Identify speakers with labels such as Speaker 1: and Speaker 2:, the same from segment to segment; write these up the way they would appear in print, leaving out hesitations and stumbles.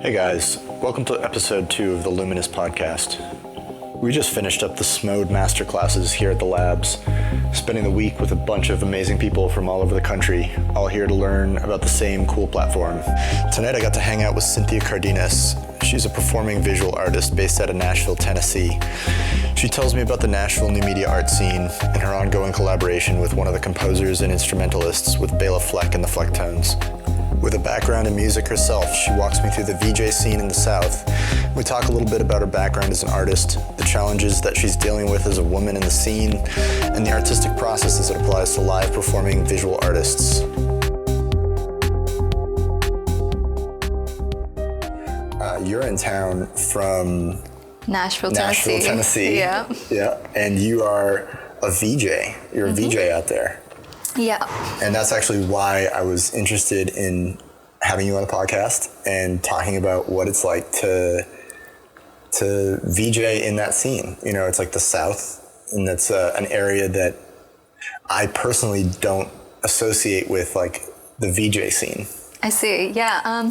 Speaker 1: Hey guys, welcome to episode 2 of the Luminous podcast. We just finished up the Smode masterclasses here at the labs, spending the week with a bunch of amazing people from all over the country, all here to learn about the same cool platform. Tonight I got to hang out with Cynthia Cardenas. She's a performing visual artist based out of Nashville, Tennessee. She tells me about the Nashville new media art scene and her ongoing collaboration with one of the composers and instrumentalists with Bela Fleck and the Flecktones. With a background in music herself, she walks me through the VJ scene in the South. We talk a little bit about her background as an artist, the challenges that she's dealing with as a woman in the scene, and the artistic process as it applies to live performing visual artists. You're in town from
Speaker 2: Nashville, Tennessee.
Speaker 1: Yeah. And you are a VJ. You're a VJ out there.
Speaker 2: Yeah.
Speaker 1: And that's actually why I was interested in having you on the podcast and talking about what it's like to VJ in that scene. You know, it's like the South, and that's an area that I personally don't associate with like the VJ scene.
Speaker 2: I see. Yeah.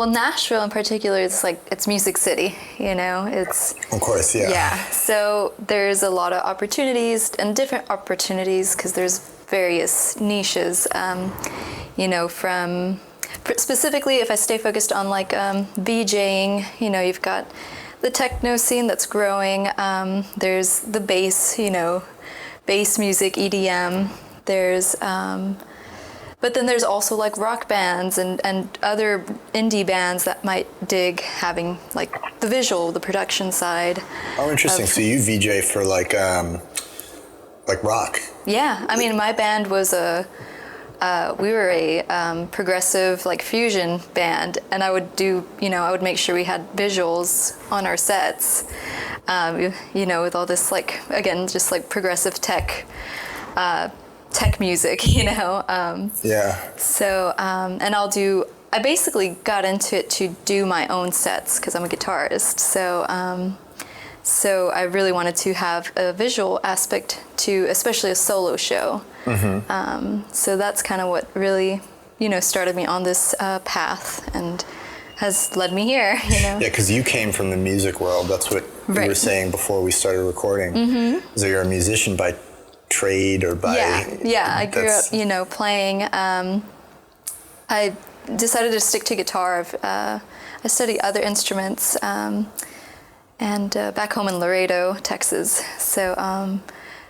Speaker 2: Nashville in particular, it's Music City, you know,
Speaker 1: Of course, yeah.
Speaker 2: Yeah. So there's a lot of opportunities and different opportunities because there's various niches, specifically if I stay focused on VJing, you know, you've got the techno scene that's growing. There's the bass, bass music, EDM. There's, but then there's also rock bands and other indie bands that might dig having the visual, the production side.
Speaker 1: Oh, interesting. So you VJ for rock?
Speaker 2: Yeah. I mean, my band was we were a progressive fusion band, and I would do, I would make sure we had visuals on our sets, with all this just progressive tech music,
Speaker 1: Yeah.
Speaker 2: So, and I basically got into it to do my own sets because I'm a guitarist. So I really wanted to have a visual aspect to, especially a solo show. Mm-hmm. So that's kind of what really, started me on this path and has led me here,
Speaker 1: Yeah, because you came from the music world. That's what you were saying before we started recording. Mm-hmm. So you're a musician by trade or by...
Speaker 2: Yeah. I grew up, playing. I decided to stick to guitar. I studied other instruments and back home in Laredo, Texas.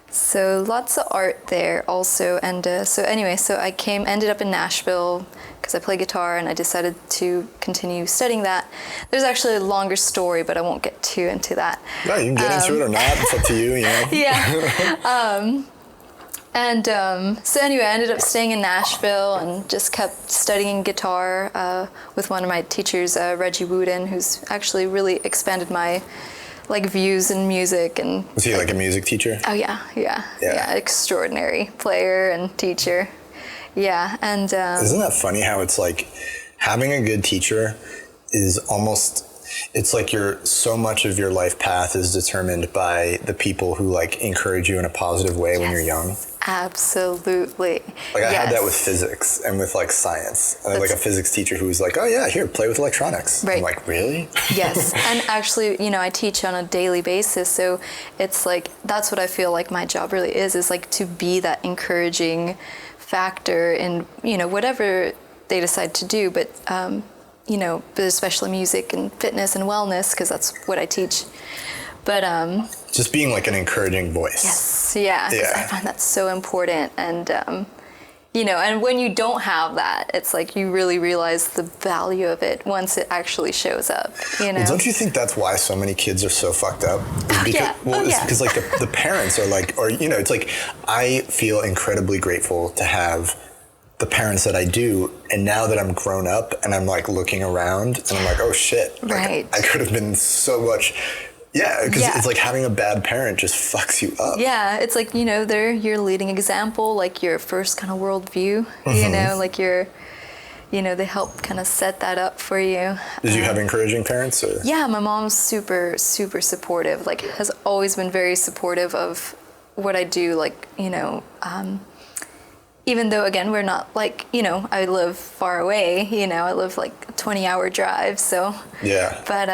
Speaker 2: So lots of art there also. And so I ended up in Nashville because I play guitar, and I decided to continue studying that. There's actually a longer story, but I won't get too into that.
Speaker 1: No, you can get into it or not. It's up to you,
Speaker 2: Yeah. So anyway, I ended up staying in Nashville and just kept studying guitar with one of my teachers, Reggie Wooden, who's actually really expanded my views in music. And
Speaker 1: was he a music teacher?
Speaker 2: Oh yeah, extraordinary player and teacher. Yeah, and
Speaker 1: isn't that funny how it's having a good teacher is almost, it's so much of your life path is determined by the people who encourage you in a positive way when you're young.
Speaker 2: Absolutely.
Speaker 1: I had that with physics and with science. I had a physics teacher who was oh yeah, here, play with electronics.
Speaker 2: Right.
Speaker 1: I'm really?
Speaker 2: Yes. And actually, I teach on a daily basis. So it's that's what I feel my job really is to be that encouraging factor in, whatever they decide to do. But, but especially music and fitness and wellness, because that's what I teach. But
Speaker 1: just being an encouraging voice.
Speaker 2: Yes, yeah. I find that so important, and and when you don't have that, it's you really realize the value of it once it actually shows up.
Speaker 1: Well, don't you think that's why so many kids are so fucked up? It's because the parents are it's I feel incredibly grateful to have the parents that I do, and now that I'm grown up and I'm looking around and I'm oh shit,
Speaker 2: right.
Speaker 1: I could have been so much. Yeah, because it's having a bad parent just fucks you up.
Speaker 2: Yeah, it's they're your leading example, your first kind of worldview, mm-hmm. They help kind of set that up for you.
Speaker 1: Did you have encouraging parents? Or?
Speaker 2: Yeah, my mom's super, super supportive, has always been very supportive of what I do, even though, again, we're not like, you know, I live far away, you know, I live like a 20-hour drive, so.
Speaker 1: Yeah.
Speaker 2: But,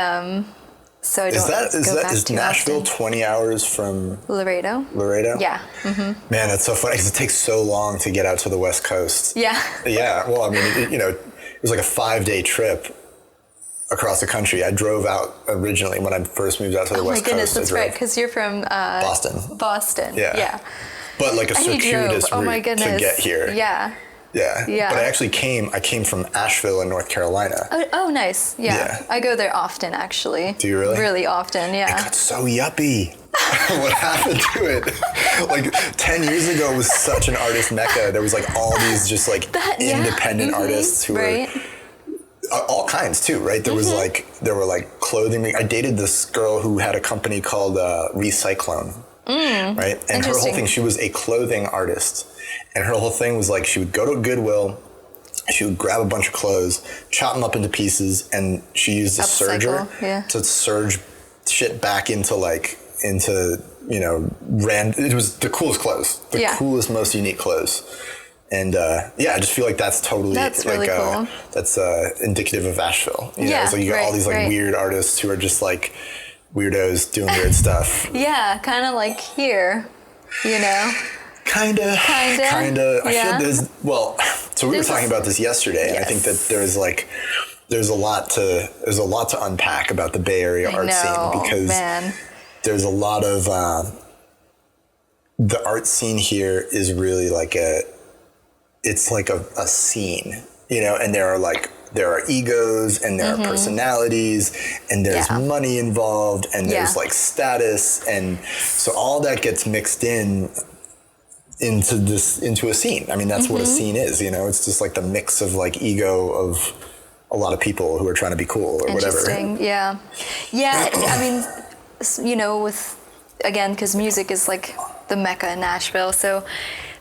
Speaker 2: so I don't go back
Speaker 1: Is
Speaker 2: too
Speaker 1: Nashville
Speaker 2: often.
Speaker 1: 20 hours from
Speaker 2: Laredo?
Speaker 1: Yeah.
Speaker 2: Mm-hmm.
Speaker 1: Man, that's so funny because it takes so long to get out to the West Coast.
Speaker 2: Yeah.
Speaker 1: Yeah. Well, I mean, it was like a 5-day trip across the country. I drove out originally when I first moved out to the West Coast.
Speaker 2: Oh my goodness, that's right, because you're from
Speaker 1: Boston.
Speaker 2: Boston.
Speaker 1: Yeah.
Speaker 2: Yeah.
Speaker 1: But like a
Speaker 2: And you drove.
Speaker 1: circuitous
Speaker 2: Oh my
Speaker 1: route to
Speaker 2: goodness.
Speaker 1: get here.
Speaker 2: Yeah.
Speaker 1: Yeah.
Speaker 2: Yeah.
Speaker 1: But I came from Asheville in North Carolina.
Speaker 2: Oh, nice. Yeah. I go there often, actually.
Speaker 1: Do you really?
Speaker 2: Really often, yeah.
Speaker 1: It got so yuppie. What happened to it? Like 10 years ago, it was such an artist mecca. There was like all these just like independent artists who were all kinds too, right? There was there were like clothing. I dated this girl who had a company called Recyclone, right? And her whole thing, she was a clothing artist. And her whole thing was like she would go to Goodwill, she would grab a bunch of clothes, chop them up into pieces, and she used a serger to serge shit back into it was the coolest clothes, the coolest, most unique clothes. And I just feel like that's
Speaker 2: really cool.
Speaker 1: That's indicative of Asheville. You know, it's like you got all these like weird artists who are just like weirdos doing weird stuff.
Speaker 2: Yeah, kind of like here, you know.
Speaker 1: Kinda.
Speaker 2: Yeah.
Speaker 1: So we were talking about this yesterday, and I think that there's a lot to unpack about the Bay Area art scene because there's a lot of the art scene here is really like a scene, you know, and there are egos and there are personalities and there's money involved and there's like status, and so all that gets mixed into a scene. I mean, that's what a scene is, you know. It's just like the mix of like ego of a lot of people who are trying to be cool or whatever.
Speaker 2: Interesting. Yeah. I mean, you know, because music is like the mecca in Nashville, so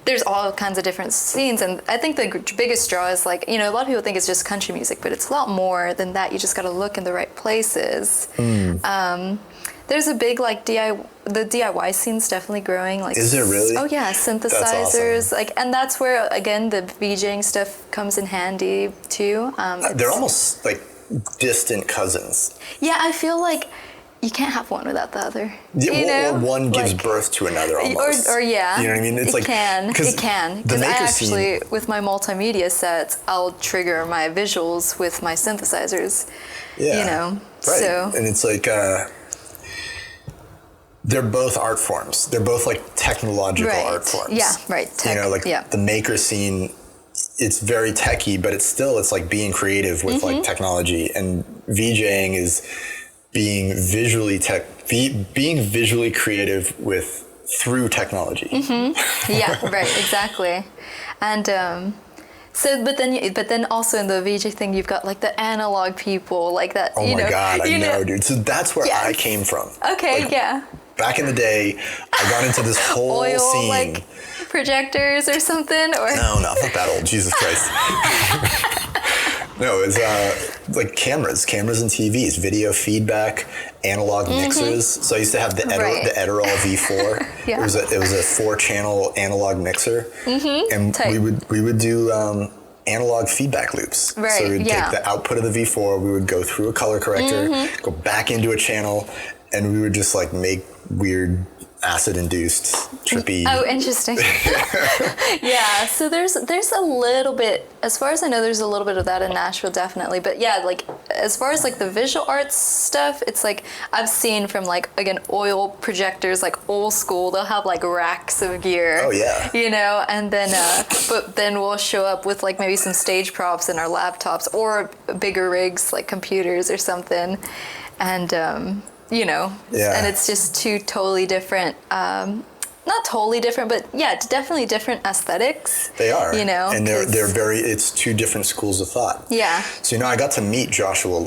Speaker 2: there's all kinds of different scenes, and I think the biggest draw is like, you know, a lot of people think it's just country music, but it's a lot more than that. You just got to look in the right places. There's a big like the DIY scene's definitely growing. Like,
Speaker 1: is it really?
Speaker 2: Oh yeah, synthesizers. That's awesome. Like, and that's where again the VJing stuff comes in handy too.
Speaker 1: They're almost like distant cousins.
Speaker 2: Yeah, I feel like you can't have one without the other.
Speaker 1: Yeah, or one gives birth to another almost.
Speaker 2: Or
Speaker 1: you know what I mean? It's
Speaker 2: it can. Because I actually, with my multimedia sets, I'll trigger my visuals with my synthesizers. Yeah. You know.
Speaker 1: Right.
Speaker 2: So.
Speaker 1: And it's like. They're both art forms. They're both like technological art forms.
Speaker 2: Yeah, right.
Speaker 1: You know, like the maker scene, it's very techy, but it's like being creative with like technology. And VJing is being visually creative through technology.
Speaker 2: Yeah, right, exactly. And but then also in the VJ thing, you've got like the analog people, like that.
Speaker 1: Oh my God, I know, dude. So that's where I came from.
Speaker 2: Okay,
Speaker 1: like, back in the day, I got into this whole scene.
Speaker 2: Like projectors or something, or
Speaker 1: no, I'm not that old. Jesus Christ. No, it's like cameras and TVs, video feedback, analog mixers. So I used to have the Edirol V4. It was a 4-channel analog mixer, and we would do analog feedback loops.
Speaker 2: Right.
Speaker 1: So we'd take the output of the V4, we would go through a color corrector, go back into a channel, and we would just like make weird acid-induced trippy.
Speaker 2: Oh, interesting. Yeah, so there's a little bit, as far as I know, there's a little bit of that in Nashville, definitely. But yeah, like as far as like the visual arts stuff, it's like I've seen from like, again, oil projectors, like old school, they'll have like racks of gear.
Speaker 1: Oh yeah.
Speaker 2: You know, and then but then we'll show up with like maybe some stage props in our laptops or bigger rigs like computers or something, and you know, and it's just two totally different, not totally different, but definitely different aesthetics.
Speaker 1: They are,
Speaker 2: you know,
Speaker 1: and it's two different schools of thought.
Speaker 2: Yeah.
Speaker 1: So, you know, I got to meet Joshua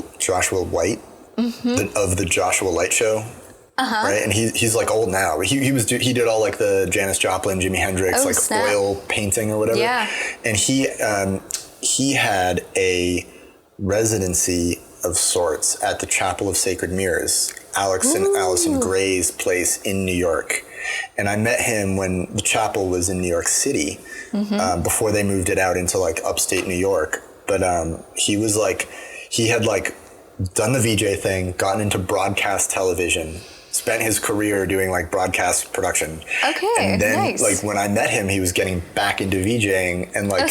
Speaker 1: White of the Joshua Light Show. Right. And he's like old now. He did all like the Janis Joplin, Jimi Hendrix, oil painting or whatever. Yeah. And he had a residency of sorts at the Chapel of Sacred Mirrors, Alex and Allison Gray's place in New York. And I met him when the chapel was in New York City. before they moved it out into like upstate New York. But he was like, he had like done the VJ thing, gotten into broadcast television, spent his career doing like broadcast production.
Speaker 2: Okay,
Speaker 1: and then
Speaker 2: nice.
Speaker 1: like when I met him, he was getting back into VJing and like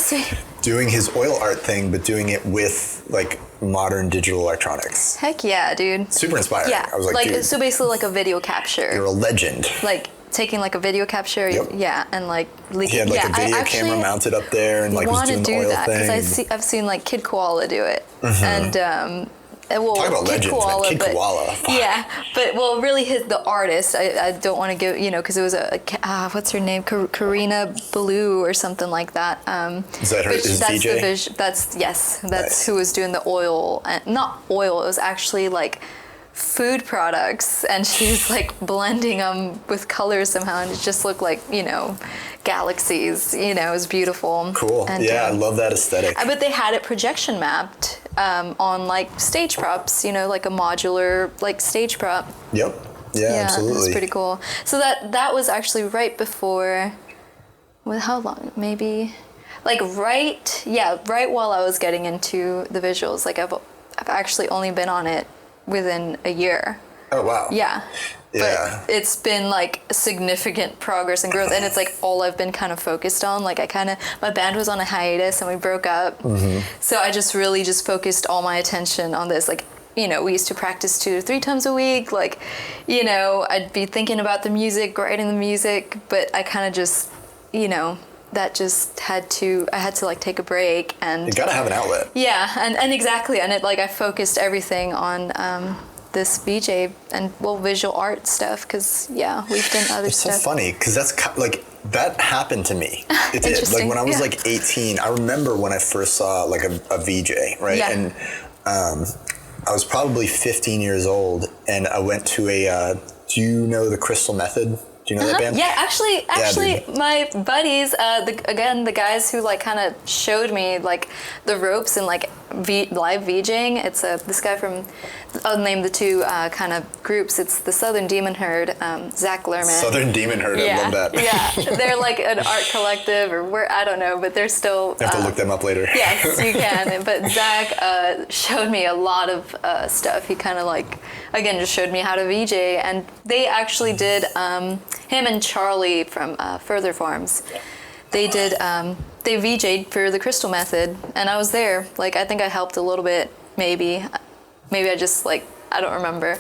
Speaker 1: doing his oil art thing, but doing it with like modern digital electronics.
Speaker 2: Heck yeah, dude.
Speaker 1: Super inspiring.
Speaker 2: Yeah,
Speaker 1: I was like, dude,
Speaker 2: so basically like a video capture.
Speaker 1: you're a legend.
Speaker 2: Like taking like a video capture, yeah, and like leaking.
Speaker 1: He had like a video camera mounted up there and like was doing the oil thing.
Speaker 2: Because I've seen like Kid Koala do it, and well,
Speaker 1: talk about
Speaker 2: Kid
Speaker 1: legends,
Speaker 2: Koala,
Speaker 1: man. Kid
Speaker 2: but,
Speaker 1: Koala. Fuck.
Speaker 2: Yeah, but well, really, the artist. I don't want to give because it was what's her name, Karina Ballou or something like that.
Speaker 1: Is that her? Is DJ?
Speaker 2: That's
Speaker 1: Nice.
Speaker 2: who was doing the oil, and not oil. It was actually like food products, and she was like blending them with colors somehow, and it just looked like galaxies. It was beautiful.
Speaker 1: Cool.
Speaker 2: And,
Speaker 1: I love that aesthetic.
Speaker 2: But they had it projection mapped on like stage props, like a modular like stage prop.
Speaker 1: Yep. Yeah, absolutely.
Speaker 2: It was pretty cool. So that was actually right before. Well, how long? Maybe, like right while I was getting into the visuals. Like I've actually only been on it within a year.
Speaker 1: Oh wow.
Speaker 2: Yeah.
Speaker 1: Yeah.
Speaker 2: But it's been like significant progress and growth, and it's like all I've been kind of focused on. Like my band was on a hiatus and we broke up, so I just really just focused all my attention on this. Like we used to practice 2 to 3 times a week. Like I'd be thinking about the music, writing the music, but I kind of just that just I had to like take a break, and
Speaker 1: You gotta have an outlet.
Speaker 2: Yeah, and exactly, and it I focused everything on this VJ and visual art stuff, because we've done other stuff.
Speaker 1: It's so funny because that's like that happened to me. It did. Like when I was like 18, I remember when I first saw like a VJ, right?
Speaker 2: Yeah.
Speaker 1: And I was probably 15 years old, and I went to a. Do you know the Crystal Method? Do you know that band?
Speaker 2: Yeah, actually,
Speaker 1: dude.
Speaker 2: my buddies, the guys who like kind of showed me like the ropes and like live VJing. It's this guy from, I'll name the 2 kind of groups. It's the Southern Demon Herd, Zach Lerman.
Speaker 1: Southern Demon Herd, I love that.
Speaker 2: Yeah, they're like an art collective, or I don't know, but they're still.
Speaker 1: You have to look them up later.
Speaker 2: Yes, you can. But Zach showed me a lot of stuff. He kind of like, again, just showed me how to VJ, and they actually did. Him and Charlie from Further Forms, they did. They VJ'd for the Crystal Method, and I was there. Like I think I helped a little bit, maybe I just like. I don't remember,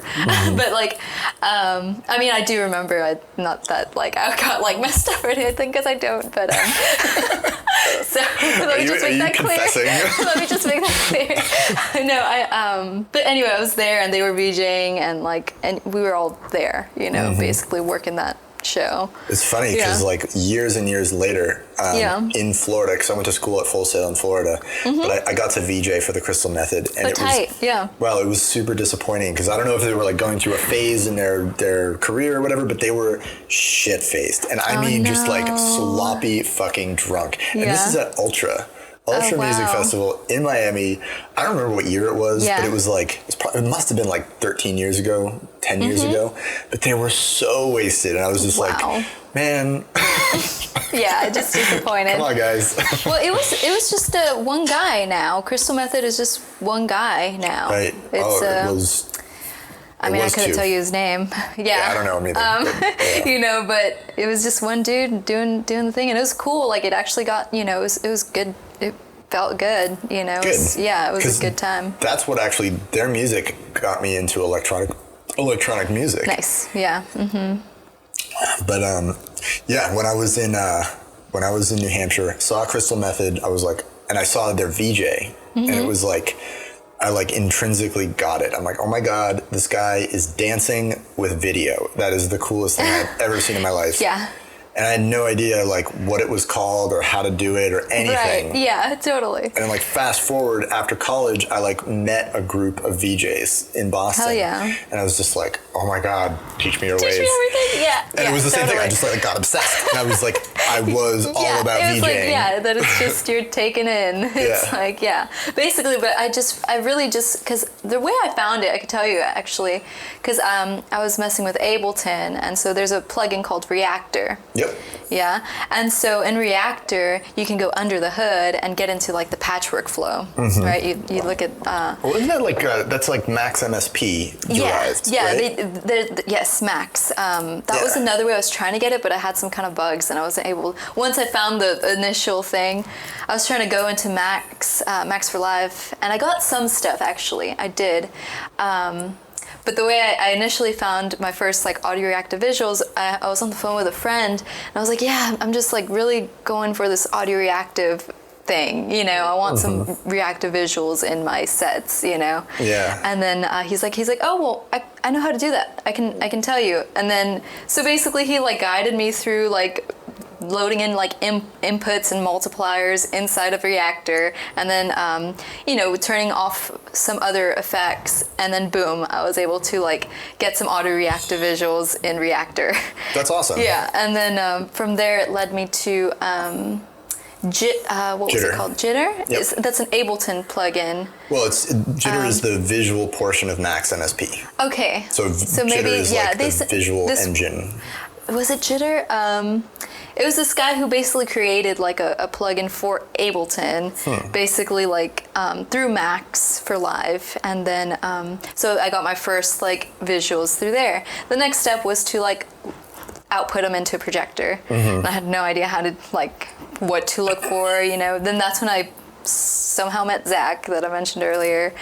Speaker 2: but like, I mean, I do remember. Not that like I got like messed up or anything, because I don't. But so let me just make that clear. Let me just make that clear. No, but anyway, I was there, and they were VJing, and we were all there, basically working that show.
Speaker 1: It's funny because like years and years later in Florida, because I went to school at Full Sail in Florida, but I got to VJ for the Crystal Method, and it was super disappointing, because I don't know if they were like going through a phase in their career or whatever, but they were shit-faced, and I mean just like sloppy fucking drunk. And this is at Ultra Music Festival in Miami. I don't remember what year it was, but it was like, it must have been like 13 years ago, 10 years ago, but they were so wasted, and I was just like, man.
Speaker 2: Yeah, just disappointed.
Speaker 1: Come on, guys.
Speaker 2: Well, it was just one guy now. Crystal Method is just one guy now.
Speaker 1: Right. It was.
Speaker 2: I mean, I couldn't tell you his name. Yeah,
Speaker 1: I don't know him either.
Speaker 2: But it was just one dude doing the thing, and it was cool. Like it actually got, it was good. It felt good, Good. It was a good time.
Speaker 1: That's what actually their music got me into electronic music.
Speaker 2: Nice. Yeah. Mm-hmm.
Speaker 1: But when I was in New Hampshire, saw Crystal Method, I was like, and I saw their VJ, and it was like, I like intrinsically got it. I'm like, oh my God, this guy is dancing with video. That is the coolest thing I've ever seen in my life.
Speaker 2: Yeah.
Speaker 1: And I had no idea like what it was called or how to do it or anything.
Speaker 2: Right. Yeah, totally.
Speaker 1: And like fast forward after college, I like met a group of VJs in Boston.
Speaker 2: Hell yeah.
Speaker 1: And I was just like, oh my God, teach me your ways.
Speaker 2: Teach me everything. Yeah.
Speaker 1: And it was the same thing. I just like got obsessed. And I was like, I was all about VJing.
Speaker 2: Like, that it's just you're taken in. It's like, basically, but I really just, because the way I found it, I could tell you actually, because I was messing with Ableton, and so there's a plugin called Reactor.
Speaker 1: Yep.
Speaker 2: Yeah. And so in Reactor, you can go under the hood and get into like the patchwork flow, right? You look at...
Speaker 1: well, isn't that like, that's like Max MSP derived,
Speaker 2: yeah,
Speaker 1: right?
Speaker 2: yes, Max. That was another way I was trying to get it, but I had some kind of bugs and I wasn't able... Once I found the initial thing, I was trying to go into Max for Live, and I got some stuff, actually. I did. But the way I initially found my first like audio reactive visuals, I was on the phone with a friend, and I was like, yeah, I'm just like really going for this audio reactive thing, you know. I want some reactive visuals in my sets, you know.
Speaker 1: Yeah.
Speaker 2: And then he's like, oh well, I know how to do that. I can tell you. And then so basically he like guided me through like loading in like inputs and multipliers inside of Reactor, and then you know, turning off some other effects, and then boom, I was able to like get some audio reactive visuals in Reactor.
Speaker 1: That's awesome.
Speaker 2: Yeah, and then from there it led me to what was it called? Jitter?
Speaker 1: Yep.
Speaker 2: That's an Ableton plugin.
Speaker 1: Well, Jitter is the visual portion of Max MSP.
Speaker 2: Okay.
Speaker 1: So
Speaker 2: Jitter
Speaker 1: maybe, is like the visual engine.
Speaker 2: Was it Jitter? It was this guy who basically created like a plugin for Ableton, basically like through Max for Live, and then so I got my first like visuals through there. The next step was to like output them into a projector, and I had no idea how to like what to look for, you know. Then that's when I somehow met Zach that I mentioned earlier,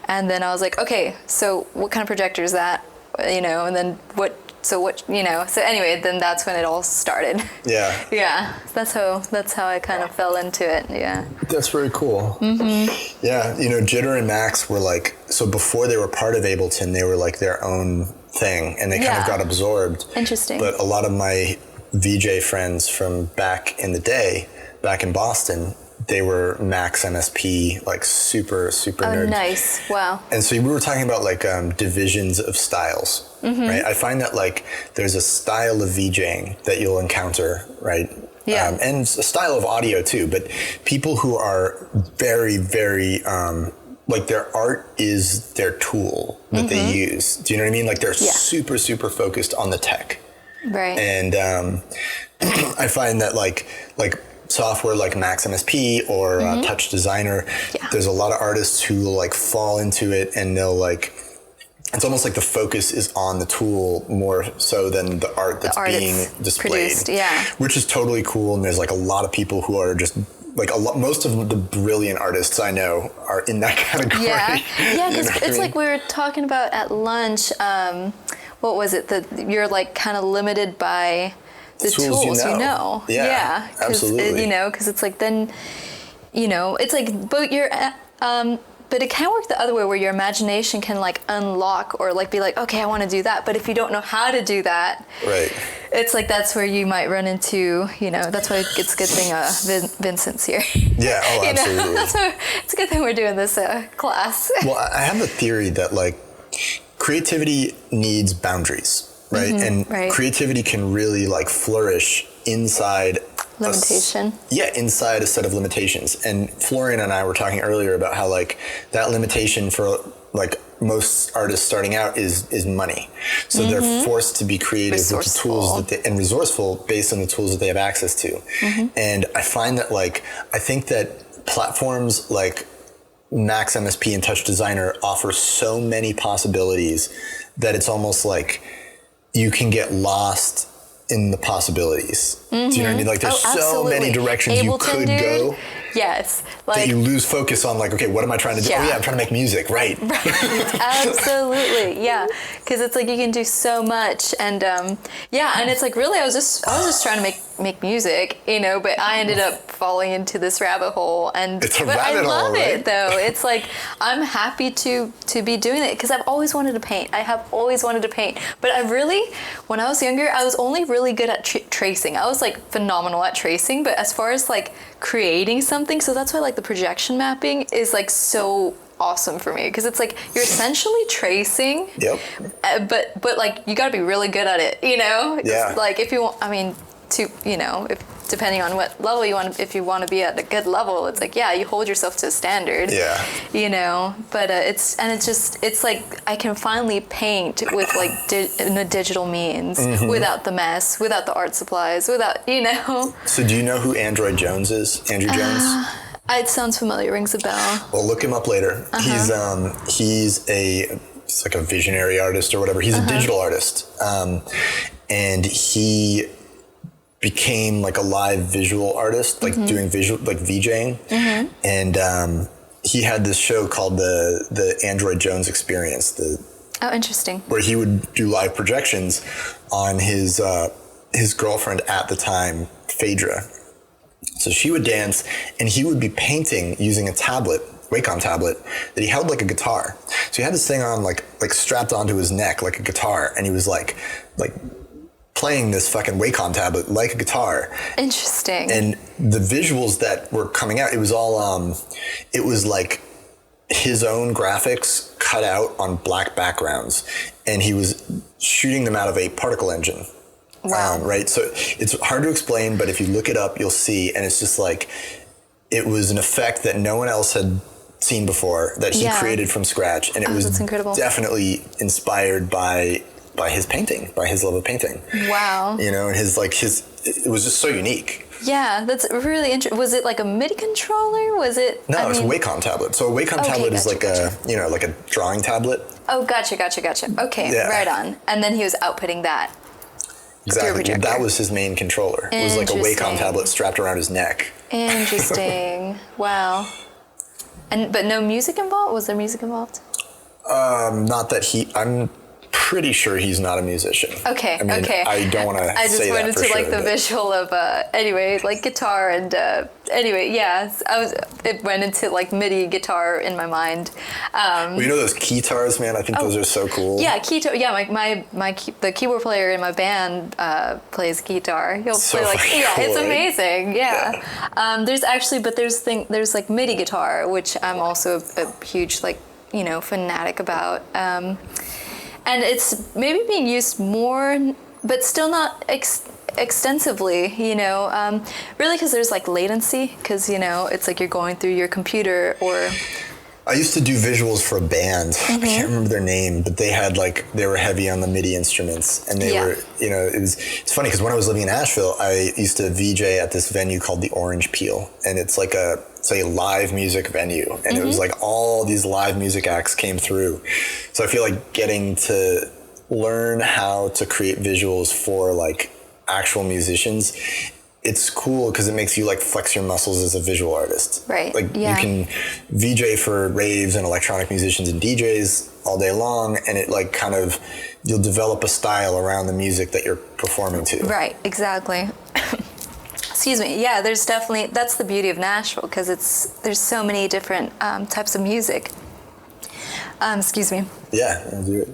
Speaker 2: and then I was like, okay, so what kind of projector is that, you know, and then what, you know, so anyway, then that's when it all started.
Speaker 1: Yeah.
Speaker 2: Yeah, that's how I kind of fell into it. Yeah.
Speaker 1: That's very cool. Yeah, you know, Jitter and Max were like, so before they were part of Ableton, they were like their own thing, and they kind of got absorbed.
Speaker 2: Interesting.
Speaker 1: But a lot of my VJ friends from back in the day, back in Boston, they were Max MSP, like super nerds.
Speaker 2: Nice. Wow.
Speaker 1: And so we were talking about like divisions of styles, right? I find that like there's a style of VJing that you'll encounter, right?
Speaker 2: Yeah.
Speaker 1: And a style of audio too, but people who are very, very, like their art is their tool that they use. Do you know what I mean? Like they're super focused on the tech.
Speaker 2: Right.
Speaker 1: And I find that like software like Max MSP or Touch Designer, there's a lot of artists who like fall into it, and they'll like, it's almost like the focus is on the tool more so than the art that's being displayed.
Speaker 2: Produced,
Speaker 1: which is totally cool. And there's like a lot of people who are just like most of the brilliant artists I know are in that category.
Speaker 2: Yeah, because it's like we were talking about at lunch. What was it? That you're like kind of limited by the tools you know.
Speaker 1: Yeah, absolutely.
Speaker 2: You know, because it's like then, you know, it's like, but you're, but it can work the other way where your imagination can like unlock or like be like, okay, I want to do that. But if you don't know how to do that,
Speaker 1: right,
Speaker 2: it's like that's where you might run into, you know, that's why it's a good thing Vincent's here.
Speaker 1: Yeah, oh, absolutely.
Speaker 2: You know, that's why it's a good thing we're doing this class.
Speaker 1: Well, I have a theory that like creativity needs boundaries. Right. And creativity can really like flourish inside
Speaker 2: limitation.
Speaker 1: Inside a set of limitations. And Florian and I were talking earlier about how like that limitation for like most artists starting out is money. So they're forced to be creative with the tools and resourceful based on the tools that they have access to. And I find that like, I think that platforms like Max MSP and Touch Designer offer so many possibilities that it's almost like you can get lost in the possibilities. Do you know what I mean? Like there's so many directions Ableton, you could go.
Speaker 2: Yes. Like,
Speaker 1: that you lose focus on like, okay, what am I trying to do?
Speaker 2: Yeah.
Speaker 1: Oh yeah, I'm trying to make music, right?
Speaker 2: Absolutely, yeah. Because it's like you can do so much, and and it's like really, I was just trying to make music, you know. But I ended up falling into this rabbit hole, and
Speaker 1: it's a rabbit hole,
Speaker 2: I love
Speaker 1: right?
Speaker 2: it though. It's like I'm happy to be doing it because I've always wanted to paint. I have always wanted to paint, but I really, when I was younger, I was only really good at tracing. I was like phenomenal at tracing, but as far as like creating something, so that's why like the projection mapping is like so awesome for me, because it's like you're essentially tracing, but like you got to be really good at it, you know.
Speaker 1: Yeah.
Speaker 2: Like if you want, I mean, to, if depending on what level you want, if you want to be at a good level, it's like, yeah, you hold yourself to a standard.
Speaker 1: Yeah.
Speaker 2: But it's like I can finally paint with like in a digital means, without the mess, without the art supplies, without.
Speaker 1: So do you know who Android Jones is? Andrew Jones?
Speaker 2: It sounds familiar, rings a bell.
Speaker 1: Well, look him up later. He's like a visionary artist or whatever. He's a digital artist. And he became like a live visual artist, like doing visual, like VJing. And he had this show called the Android Jones Experience.
Speaker 2: Oh, interesting.
Speaker 1: Where he would do live projections on his girlfriend at the time, Phaedra. So she would dance, and he would be painting using a tablet, Wacom tablet, that he held like a guitar. So he had this thing on, like strapped onto his neck like a guitar, and he was like playing this fucking Wacom tablet like a guitar.
Speaker 2: Interesting.
Speaker 1: And the visuals that were coming out, it was all, it was like his own graphics cut out on black backgrounds, and he was shooting them out of a particle engine.
Speaker 2: Wow.
Speaker 1: Right. So it's hard to explain, but if you look it up, you'll see. And it's just like, it was an effect that no one else had seen before, that he created from scratch. And it was definitely inspired by his painting, by his love of painting.
Speaker 2: Wow.
Speaker 1: And it was just so unique.
Speaker 2: Yeah, that's really interesting. Was it like a MIDI controller? Was it?
Speaker 1: No, it's a Wacom tablet. So a Wacom tablet is like a drawing tablet.
Speaker 2: Oh, gotcha. Okay, right on. And then he was outputting that.
Speaker 1: Exactly. Well, that was his main controller. It was like a Wacom tablet strapped around his neck.
Speaker 2: Interesting. Wow. But no music involved? Was there music involved?
Speaker 1: Not that I'm pretty sure he's not a musician.
Speaker 2: Okay.
Speaker 1: I don't want to say that for sure.
Speaker 2: I just wanted to like the visual of like guitar and it went into like MIDI guitar in my mind.
Speaker 1: Well, those keytars, man. I think those are so cool.
Speaker 2: Yeah, keytar. Yeah, the keyboard player in my band plays guitar. He'll play like cool, it's amazing. Yeah. There's like MIDI guitar, which I'm also a huge fanatic about. And it's maybe being used more, but still not extensively, really because there's like latency, because, it's like you're going through your computer or...
Speaker 1: I used to do visuals for a band. I can't remember their name, but they were heavy on the MIDI instruments, and they were, it's funny because when I was living in Nashville, I used to VJ at this venue called the Orange Peel, and it's a live music venue, and it was like all these live music acts came through. So I feel like getting to learn how to create visuals for like actual musicians, it's cool because it makes you like flex your muscles as a visual artist.
Speaker 2: Right.
Speaker 1: You can VJ for raves and electronic musicians and DJs all day long, and it like kind of, you'll develop a style around the music that you're performing to.
Speaker 2: Right, exactly. Excuse me. Yeah, there's definitely, that's the beauty of Nashville, because there's so many different types of music. Excuse me.
Speaker 1: Yeah, I'll do it.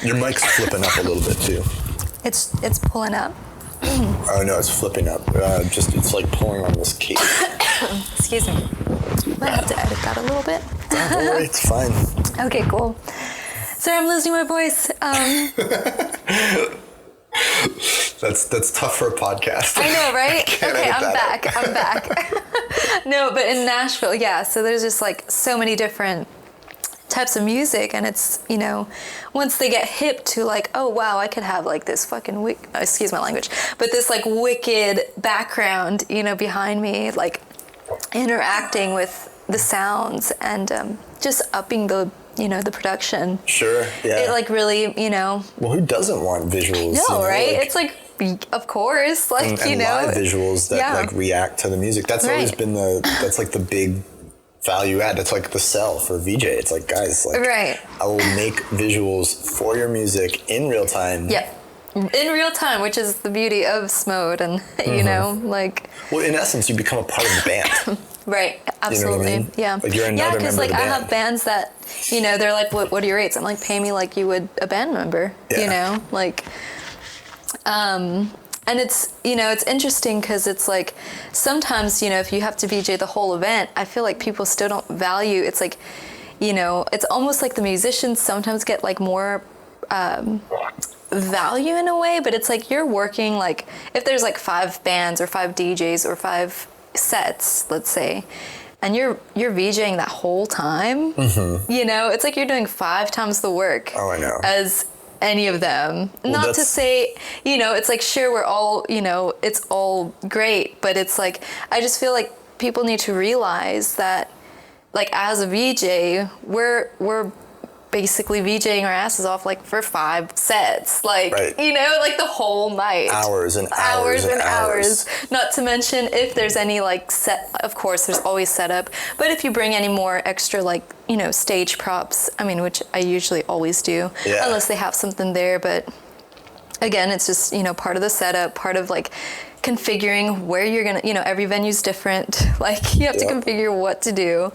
Speaker 1: Your mic's flipping up a little bit too.
Speaker 2: It's pulling up.
Speaker 1: Oh no, it's flipping up. It's like pulling on this cable.
Speaker 2: Excuse me. Might have to edit that a little bit.
Speaker 1: Don't worry, it's fine.
Speaker 2: Okay, cool. Sorry, I'm losing my voice.
Speaker 1: That's tough for a podcast.
Speaker 2: I know, right? Okay, I'm back. No, but in Nashville, so there's just like so many different types of music, and it's, once they get hip to like, oh wow, I could have like this fucking excuse my language, but this like wicked background, behind me, like interacting with the sounds and just upping the the production.
Speaker 1: Sure, yeah.
Speaker 2: It like really,
Speaker 1: Well, who doesn't want visuals?
Speaker 2: No, right? It's like, of course, like,
Speaker 1: and live visuals that like react to the music. That's always been that's like the big value add. That's like the sell for VJ. It's like, guys, like, I will make visuals for your music in real time.
Speaker 2: Yeah. In real time, which is the beauty of Smode, and
Speaker 1: Well, in essence, you become a part of the band.
Speaker 2: Right, absolutely.
Speaker 1: You know what I mean?
Speaker 2: Yeah.
Speaker 1: Like you're another member of the band.
Speaker 2: I have bands that, they're like, what are your rates? I'm like, pay me like you would a band member, and it's, it's interesting because it's like, sometimes, if you have to VJ the whole event, I feel like people still don't value, it's like, it's almost like the musicians sometimes get like more, value in a way, but it's like you're working, like if there's like 5 bands or 5 DJs or 5 sets, let's say, and you're VJing that whole time, you know, it's like you're doing 5 times the work as any of them. Well, not to say, you know, it's like, sure, we're all, you know, it's all great, but it's like, I just feel like people need to realize that, like, as a VJ, we're basically VJing our asses off, like, for 5 sets, like, you know, like the whole night.
Speaker 1: Hours and hours.
Speaker 2: Not to mention if there's any, like, of course, there's always setup, but if you bring any more extra, like, you know, stage props, I mean, which I usually always do, unless they have something there, but again, it's just, you know, part of the setup, part of, like, configuring where you're gonna, you know, every venue's different. Like, you have to configure what to do.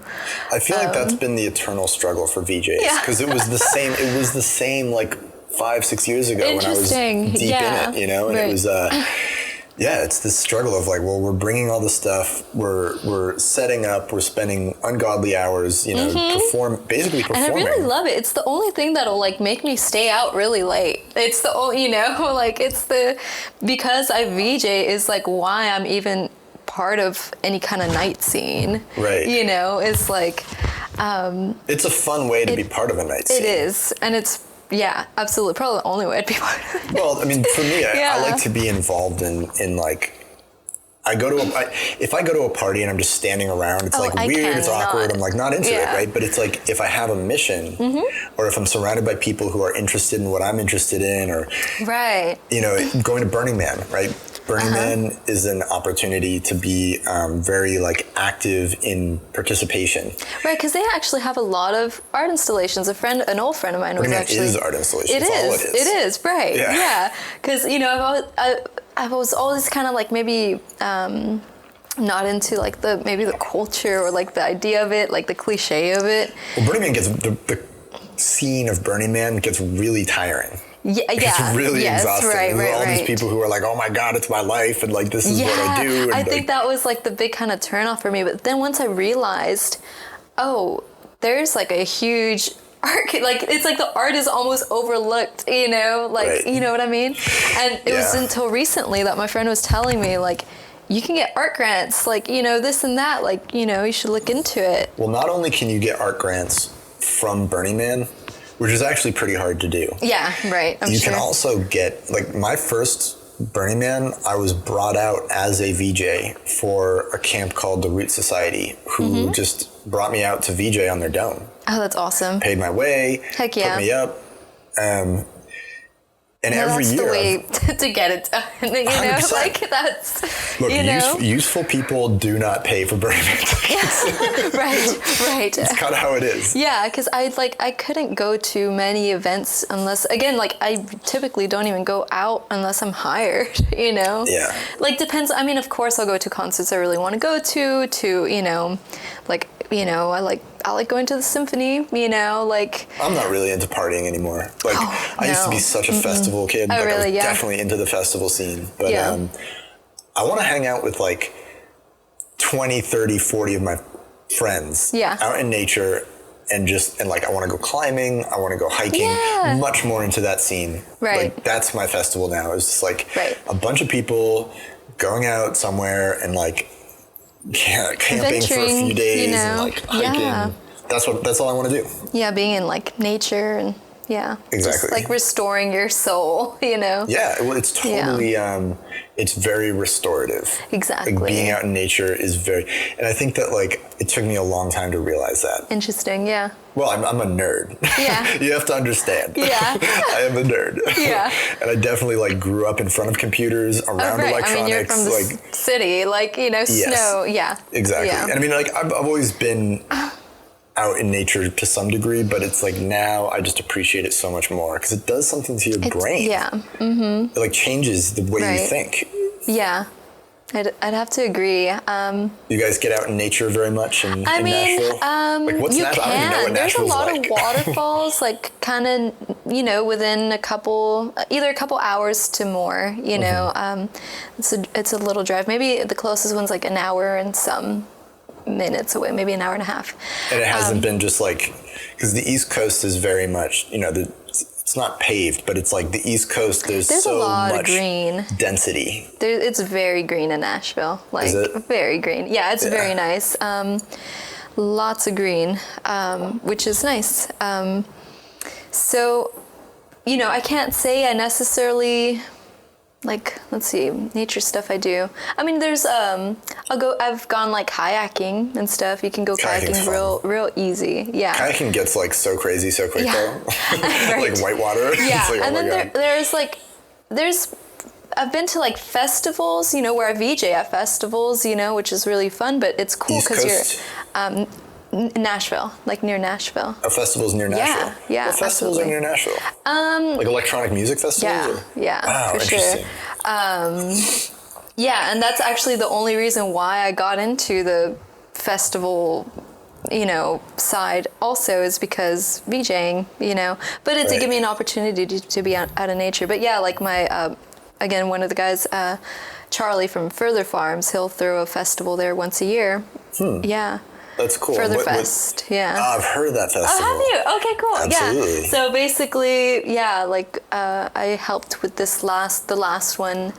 Speaker 1: I feel like that's been the eternal struggle for VJs, because it was the same. It was the same like 5-6 years ago when I was deep in it, you know, and it was. It's this struggle of like, well, we're bringing all the stuff, we're setting up, we're spending ungodly hours, you know, basically performing.
Speaker 2: And I really love it. It's the only thing that'll like make me stay out really late. It's the only, you know, like because I VJ is like why I'm even part of any kind of night scene. Right. You know, it's like.
Speaker 1: It's a fun way to be part of a night scene.
Speaker 2: It is. And it's. Yeah, absolutely. Probably the only way I'd be part of it.
Speaker 1: Well, I mean, for me, I like to be involved in like, if I go to a party and I'm just standing around, it's like weird, it's awkward, I'm like not into it, right? But it's like, if I have a mission, or if I'm surrounded by people who are interested in what I'm interested in, or, you know, going to Burning Man, right? Burning Man is an opportunity to be very like active in participation. Right,
Speaker 2: because they actually have a lot of art installations. An old friend of mine was actually.
Speaker 1: It is art installations.
Speaker 2: It is, right? Yeah, because you know I was always kind of like maybe not into like the culture or like the idea of it, like the cliche of it.
Speaker 1: Well, Burning Man the scene of Burning Man gets really tiring. It's really exhausting. There's all these people who are like, oh my God, it's my life, and like, this is what I do. And
Speaker 2: I think that was like the big kind of turnoff for me. But then once I realized, there's like a huge art, like, it's like the art is almost overlooked, you know, like, you know what I mean? And it was until recently that my friend was telling me, like, you can get art grants, like, you know, this and that, like, you know, you should look into it.
Speaker 1: Well, not only can you get art grants from Burning Man, which is actually pretty hard to do.
Speaker 2: Yeah, right.
Speaker 1: You can also get, like, my first Burning Man, I was brought out as a VJ for a camp called the Root Society, who just brought me out to VJ on their dome.
Speaker 2: Oh, that's awesome.
Speaker 1: Paid my way.
Speaker 2: Heck yeah.
Speaker 1: Put me up. And every year,
Speaker 2: that's the way to get it done. You know,
Speaker 1: 100%.
Speaker 2: like that's.
Speaker 1: Look,
Speaker 2: you know?
Speaker 1: useful people do not pay for Burning Man tickets.
Speaker 2: Right.
Speaker 1: It's kind of how it is.
Speaker 2: Yeah, because I couldn't go to many events unless, again, like I typically don't even go out unless I'm hired. You know.
Speaker 1: Yeah.
Speaker 2: Like depends. I mean, of course, I'll go to concerts I really want to go to. You know, like. You know, I like going to the symphony, you know, like...
Speaker 1: I'm not really into partying anymore. Like, I used to be such a festival kid.
Speaker 2: Oh,
Speaker 1: like,
Speaker 2: really?
Speaker 1: I was definitely into the festival scene. But I want to hang out with, like, 20, 30, 40 of my friends out in nature and like, I want to go climbing. I want to go hiking. Much more into that scene.
Speaker 2: Right.
Speaker 1: Like, that's my festival now. It's just, like, a bunch of people going out somewhere and, like... camping for a few days, you know, and like hiking. That's all I want to do.
Speaker 2: Yeah, being in like nature and
Speaker 1: exactly,
Speaker 2: just, like restoring your soul, you know.
Speaker 1: Yeah, well, it's totally it's very restorative.
Speaker 2: Exactly.
Speaker 1: Like being out in nature is and I think that like it took me a long time to realize that.
Speaker 2: Interesting, yeah.
Speaker 1: Well, I'm a nerd.
Speaker 2: Yeah.
Speaker 1: You have to understand.
Speaker 2: Yeah.
Speaker 1: I am a nerd.
Speaker 2: Yeah.
Speaker 1: And I definitely like grew up in front of computers, around electronics.
Speaker 2: I mean, you're from the city, like, you know, snow. Yeah.
Speaker 1: Exactly.
Speaker 2: Yeah.
Speaker 1: And I mean, like, I've always been out in nature to some degree, but it's like now I just appreciate it so much more because it does something to your brain.
Speaker 2: Yeah. Mm-hmm.
Speaker 1: It like changes the way you think.
Speaker 2: Yeah. I'd have to agree.
Speaker 1: You guys get out in nature very much in Nashville?
Speaker 2: Like what's Nashville? I don't even know what Nashville's like. There's a lot of waterfalls, like kind of, you know, within either a couple hours to more, you know. It's a little drive. Maybe the closest one's like an hour and some minutes away, maybe an hour and a half.
Speaker 1: And it hasn't been just like, because the East Coast is very much, you know, it's not paved, but it's like the East Coast. There's
Speaker 2: a
Speaker 1: so
Speaker 2: lot
Speaker 1: much
Speaker 2: of green
Speaker 1: density.
Speaker 2: It's very green in Nashville. Like,
Speaker 1: is it?
Speaker 2: Very green. Yeah, it's very nice. Lots of green, which is nice. So, you know, I can't say I necessarily, like, let's see, nature stuff I do. I mean, there's, I've gone like kayaking and stuff. You can go kayaking real easy. Yeah.
Speaker 1: Kayaking gets like so crazy so quick though.
Speaker 2: Right.
Speaker 1: Like whitewater.
Speaker 2: Yeah.
Speaker 1: It's like,
Speaker 2: and
Speaker 1: oh
Speaker 2: then I've been to like festivals, you know, where I VJ at festivals, you know, which is really fun, but it's cool because you're, Nashville, like near Nashville.
Speaker 1: Oh, festivals near Nashville?
Speaker 2: Yeah.
Speaker 1: What festivals are near Nashville? Like electronic music festivals?
Speaker 2: Yeah,
Speaker 1: wow,
Speaker 2: for
Speaker 1: interesting.
Speaker 2: Sure. Yeah, and that's actually the only reason why I got into the festival, you know, side also is because VJing, you know, but it did give me an opportunity to be out of nature. But yeah, like my, again, one of the guys, Charlie from Further Farms, he'll throw a festival there once a year. Yeah.
Speaker 1: That's cool.
Speaker 2: Further Fest, yeah.
Speaker 1: Oh, I've heard of that festival.
Speaker 2: Oh, have you? Okay, cool.
Speaker 1: Absolutely.
Speaker 2: Yeah. So basically, yeah, like I helped with the last one,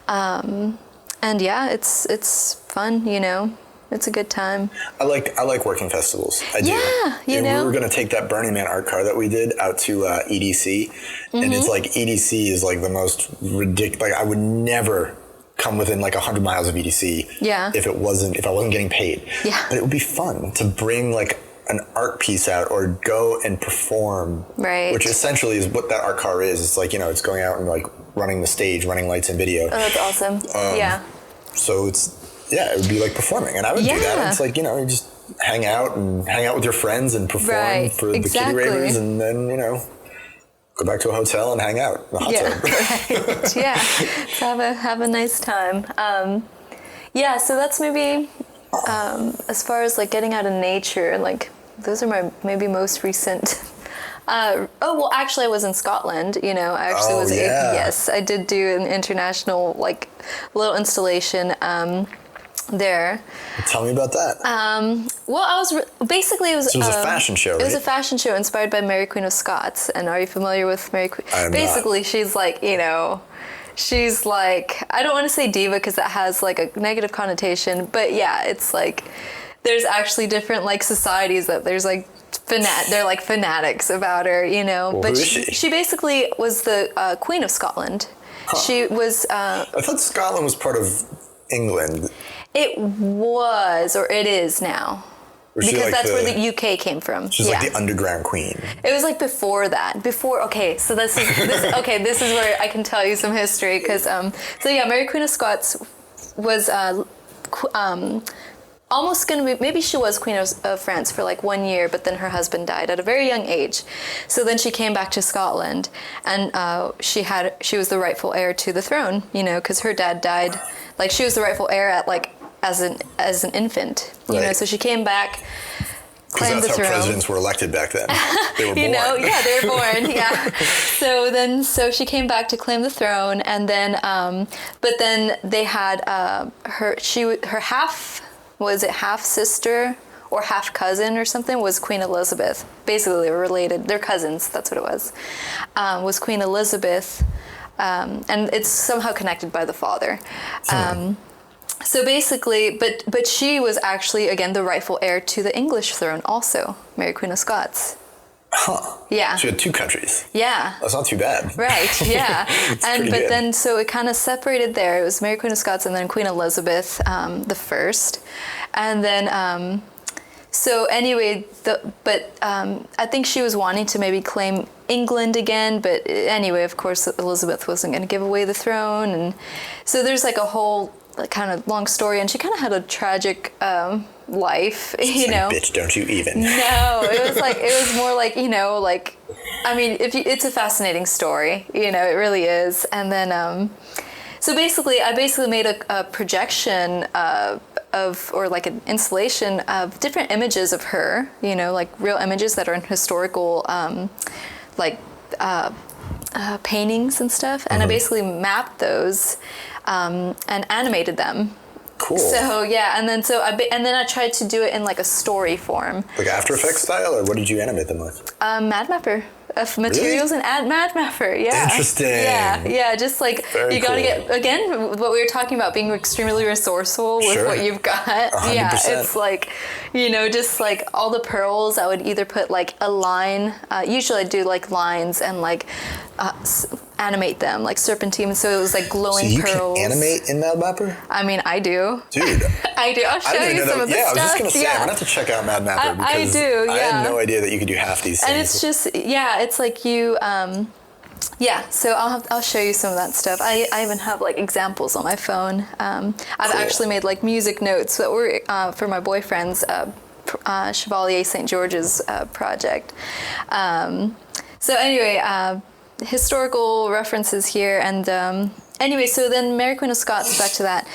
Speaker 2: and yeah, it's fun. You know, it's a good time.
Speaker 1: I like working festivals. I do.
Speaker 2: Yeah, you know.
Speaker 1: We were gonna take that Burning Man art car that we did out to EDC, and it's like EDC is like the most ridiculous. Like I would never come within like 100 miles of EDC if I wasn't getting paid.
Speaker 2: Yeah.
Speaker 1: But it would be fun to bring like an art piece out or go and perform.
Speaker 2: Right.
Speaker 1: Which essentially is what that art car is. It's like, you know, it's going out and like running the stage, running lights and video.
Speaker 2: Oh, that's awesome. Yeah.
Speaker 1: So it would be like performing, and I would do that. And it's like, you know, you just hang out with your friends and perform for the Kitty Ravers, and then, you know, go back to a hotel and hang out in the hot tub.
Speaker 2: Right. Yeah. So have a nice time. Yeah, so that's maybe as far as like getting out of nature, like those are my maybe most recent. Well, actually I was in Scotland, you know. I actually yes, I did do an international like little installation there.
Speaker 1: Tell me about that.
Speaker 2: Well, basically it was a
Speaker 1: fashion show, right?
Speaker 2: It was a fashion show inspired by Mary Queen of Scots. And are you familiar with Mary Queen?
Speaker 1: I am
Speaker 2: basically,
Speaker 1: not.
Speaker 2: She's like, you know, she's like, I don't want to say diva because that has like a negative connotation, but yeah, it's like there's actually different like societies that there's like they're like fanatics about her, you know.
Speaker 1: Well,
Speaker 2: but
Speaker 1: who is she?
Speaker 2: She basically was the Queen of Scotland. Huh. She was.
Speaker 1: I thought Scotland was part of England.
Speaker 2: It was, or it is now. Because like that's where the UK came from.
Speaker 1: She's like the underground queen.
Speaker 2: It was like before that. Okay, so this is where I can tell you some history. Because, Mary Queen of Scots was almost going to be, maybe she was Queen of France for like 1 year, but then her husband died at a very young age. So then she came back to Scotland, and she was the rightful heir to the throne, you know, because her dad died. Like she was the rightful heir at like, as an infant, you know, so she came back, claimed the throne.
Speaker 1: Because that's how presidents were elected back then. They were born.
Speaker 2: You know, yeah, they were born, yeah. So she came back to claim the throne, and then, but then they had her half sister or half cousin or something was Queen Elizabeth. Basically, they were related. They're cousins. That's what it was. Was Queen Elizabeth, and it's somehow connected by the father. So basically, but she was actually, again, the rightful heir to the English throne also, Mary Queen of Scots.
Speaker 1: Huh.
Speaker 2: Yeah.
Speaker 1: So you had two countries.
Speaker 2: Yeah.
Speaker 1: That's not too bad.
Speaker 2: Right, yeah. Then, so it kind of separated there. It was Mary Queen of Scots and then Queen Elizabeth the first. And then, so anyway, I think she was wanting to maybe claim England again, but anyway, of course, Elizabeth wasn't going to give away the throne. And so there's like a whole kind of long story, and she kind of had a tragic life, you know.
Speaker 1: Bitch, don't you even.
Speaker 2: No, it was more like, you know, like, I mean, it's a fascinating story, you know, it really is. And then, so basically, I made a projection or like an installation of different images of her, you know, like real images that are in historical, paintings and stuff. And I basically mapped those and animated them.
Speaker 1: Cool.
Speaker 2: So yeah, and then I tried to do it in like a story form.
Speaker 1: Like After Effects style, or what did you animate them with?
Speaker 2: Mad Mapper. of materials and add Mad Mapper. Yeah.
Speaker 1: Interesting.
Speaker 2: Yeah. Just like
Speaker 1: Very
Speaker 2: you got to
Speaker 1: cool.
Speaker 2: get, again, what we were talking about, being extremely resourceful with
Speaker 1: Sure.
Speaker 2: what you've got.
Speaker 1: 100%.
Speaker 2: Yeah. It's like, just like all the pearls, I would either put like a line, usually I do like lines and like animate them like serpentine. So it was like glowing
Speaker 1: So you
Speaker 2: pearls.
Speaker 1: can animate in Mad Mapper?
Speaker 2: I mean, I do.
Speaker 1: Dude.
Speaker 2: I do. I'll show you some of the
Speaker 1: Yeah,
Speaker 2: stuff.
Speaker 1: I was just going to say, I'm going to have to check out Mad Mapper
Speaker 2: I
Speaker 1: because
Speaker 2: do,
Speaker 1: I
Speaker 2: yeah.
Speaker 1: had no idea that you could do half these things.
Speaker 2: And it's just, it's like you, so I'll show you some of that stuff. I even have like examples on my phone. I've actually made like music notes that were for my boyfriend's Chevalier St. George's project. So anyway, historical references here. And anyway, so then Mary Queen of Scots, back to that.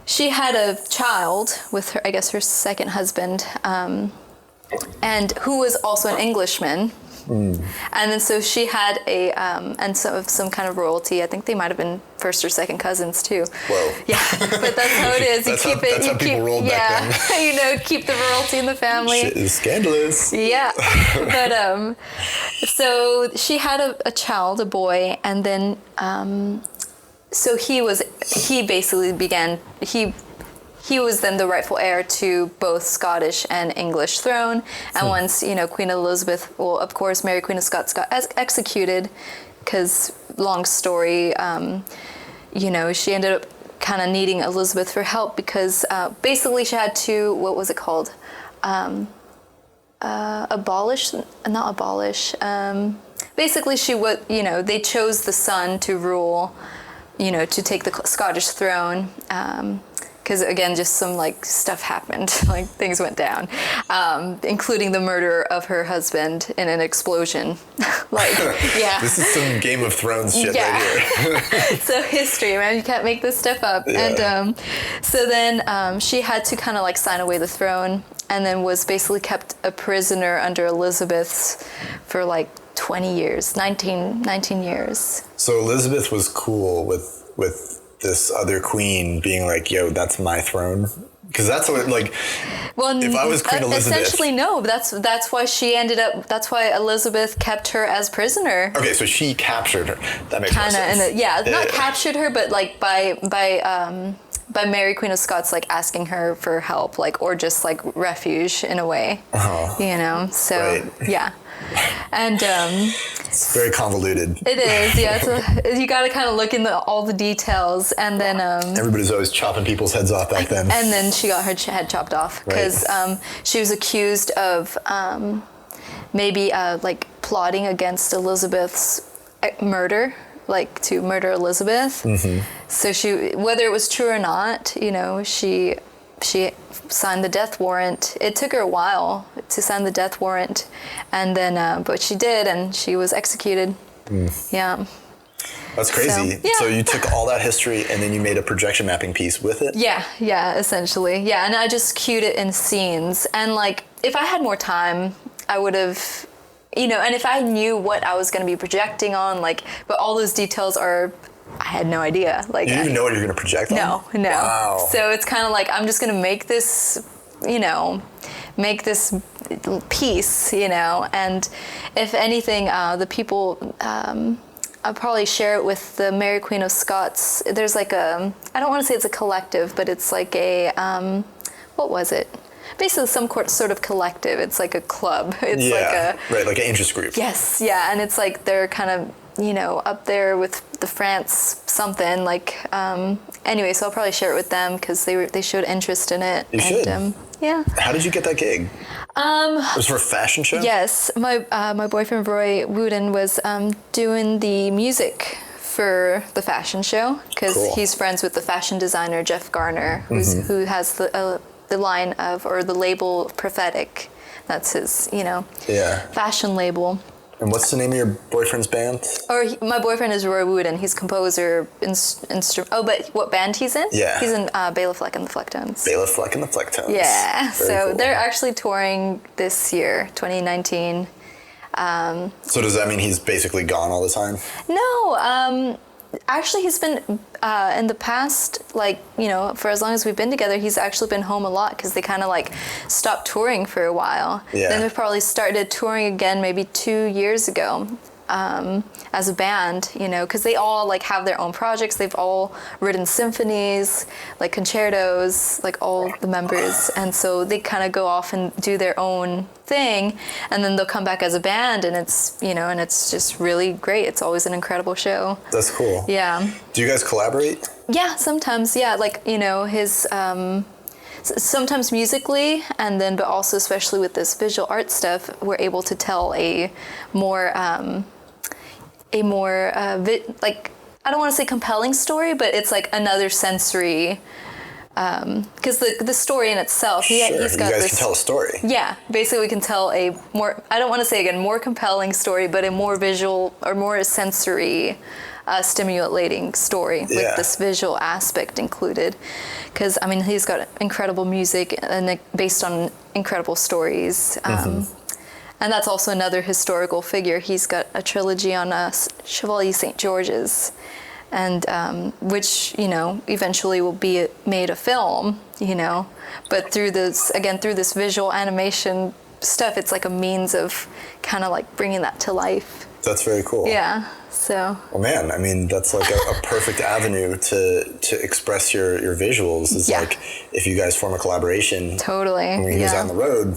Speaker 2: She had a child with her, I guess her second husband, and who was also an Englishman. And then so she had and some kind of royalty. I think they might have been first or second cousins too.
Speaker 1: Whoa.
Speaker 2: Yeah, but that's how it is.
Speaker 1: That's how people rolled back
Speaker 2: then. Keep the royalty in the family.
Speaker 1: Shit is scandalous.
Speaker 2: Yeah, but so she had a child, a boy, and then so he was then the rightful heir to both Scottish and English throne. And once, Queen Elizabeth, well, of course, Mary Queen of Scots got executed because, long story, she ended up kind of needing Elizabeth for help because basically she had to, what was it called? Basically she would, they chose the son to rule, to take the Scottish throne. Because again, just some like stuff happened, like things went down, including the murder of her husband in an explosion.
Speaker 1: This is some Game of Thrones shit right here.
Speaker 2: So history, man, you can't make this stuff up.
Speaker 1: Yeah.
Speaker 2: And so then she had to kind of like sign away the throne, and then was basically kept a prisoner under Elizabeth's for like 20 years, 19 years.
Speaker 1: So Elizabeth was cool with this other queen being like, yo, that's my throne? Because that's what, like,
Speaker 2: well,
Speaker 1: if I was Queen Elizabeth...
Speaker 2: Essentially, no. That's why she ended up... That's why Elizabeth kept her as prisoner.
Speaker 1: Okay, so she captured her. That makes more sense.
Speaker 2: Not captured her, but, like, by Mary Queen of Scots, like, asking her for help, like, or just, like, refuge in a way. So,
Speaker 1: right.
Speaker 2: Yeah. And...
Speaker 1: it's very convoluted.
Speaker 2: It is, yeah. You got to kind of look into all the details, and then...
Speaker 1: Everybody's always chopping people's heads off back then.
Speaker 2: And then she got her head chopped off because she was accused of maybe like plotting against Elizabeth's murder, like to murder Elizabeth. Mm-hmm. So she, whether it was true or not, she signed the death warrant. It took her a while to sign the death warrant, and then but she did, and she was executed. Yeah.
Speaker 1: That's crazy. So you took all that history and then you made a projection mapping piece with it?
Speaker 2: Yeah, essentially. Yeah, and I just cued it in scenes. And like, if I had more time, I would have, and if I knew what I was going to be projecting on, like, but all those details I had no idea. Like,
Speaker 1: you didn't even know what you were going to project on?
Speaker 2: No.
Speaker 1: Wow.
Speaker 2: So it's kind of like, I'm just going to make this, make this piece, and if anything, the people, I'll probably share it with the Mary Queen of Scots. There's like I don't want to say it's a collective, but it's like a, what was it? Basically some sort of collective. It's like a club. It's
Speaker 1: right, like an interest group.
Speaker 2: Yes, yeah, and it's like they're kind of, up there with the France something, like, anyway, so I'll probably share it with them because they showed interest in it.
Speaker 1: You should.
Speaker 2: Yeah.
Speaker 1: How did you get that gig? It was for a fashion show?
Speaker 2: Yes, my boyfriend Roy Wooden was doing the music for the fashion show because he's friends with the fashion designer Jeff Garner, who has the line of, or the label Prophetic. That's his, fashion label.
Speaker 1: And what's the name of your boyfriend's band?
Speaker 2: My boyfriend is Roy Wooden. He's composer, but what band he's in?
Speaker 1: Yeah.
Speaker 2: He's in Bela Fleck and the Flecktones.
Speaker 1: Bela Fleck and the Flecktones.
Speaker 2: Yeah.
Speaker 1: Very cool.
Speaker 2: They're actually touring this year, 2019.
Speaker 1: So does that mean he's basically gone all the time?
Speaker 2: No. Actually, he's been in the past, like, you know, for as long as we've been together, he's actually been home a lot because they kind of like stopped touring for a while.
Speaker 1: Yeah.
Speaker 2: Then we probably started touring again maybe 2 years ago as a band, you know, because they all like have their own projects. They've all written symphonies, like concertos, like all the members, and so they kind of go off and do their own thing, and then they'll come back as a band, and it's, you know, and it's just really great. It's always an incredible show.
Speaker 1: That's cool.
Speaker 2: Yeah.
Speaker 1: Do you guys collaborate?
Speaker 2: Yeah, sometimes. Yeah, like, you know, his sometimes musically, and then but also especially with this visual art stuff, we're able to tell a more like, I don't want to say compelling story, but it's like another sensory, because the story in itself, he's got
Speaker 1: you guys can tell a story.
Speaker 2: Yeah, basically we can tell a more, I don't want to say again more compelling story, but a more visual or more sensory stimulating story with this visual aspect included. Because, I mean, he's got incredible music and based on incredible stories. And that's also another historical figure. He's got a trilogy on Chevalier St. George's, and which, you know, eventually will be made a film, you know. But through this visual animation stuff, it's like a means of kind of like bringing that to life.
Speaker 1: That's very cool.
Speaker 2: Yeah. So.
Speaker 1: Well, man, I mean, that's like a perfect avenue to express your visuals. Is like if you guys form a collaboration.
Speaker 2: Totally.
Speaker 1: When he goes out on the road.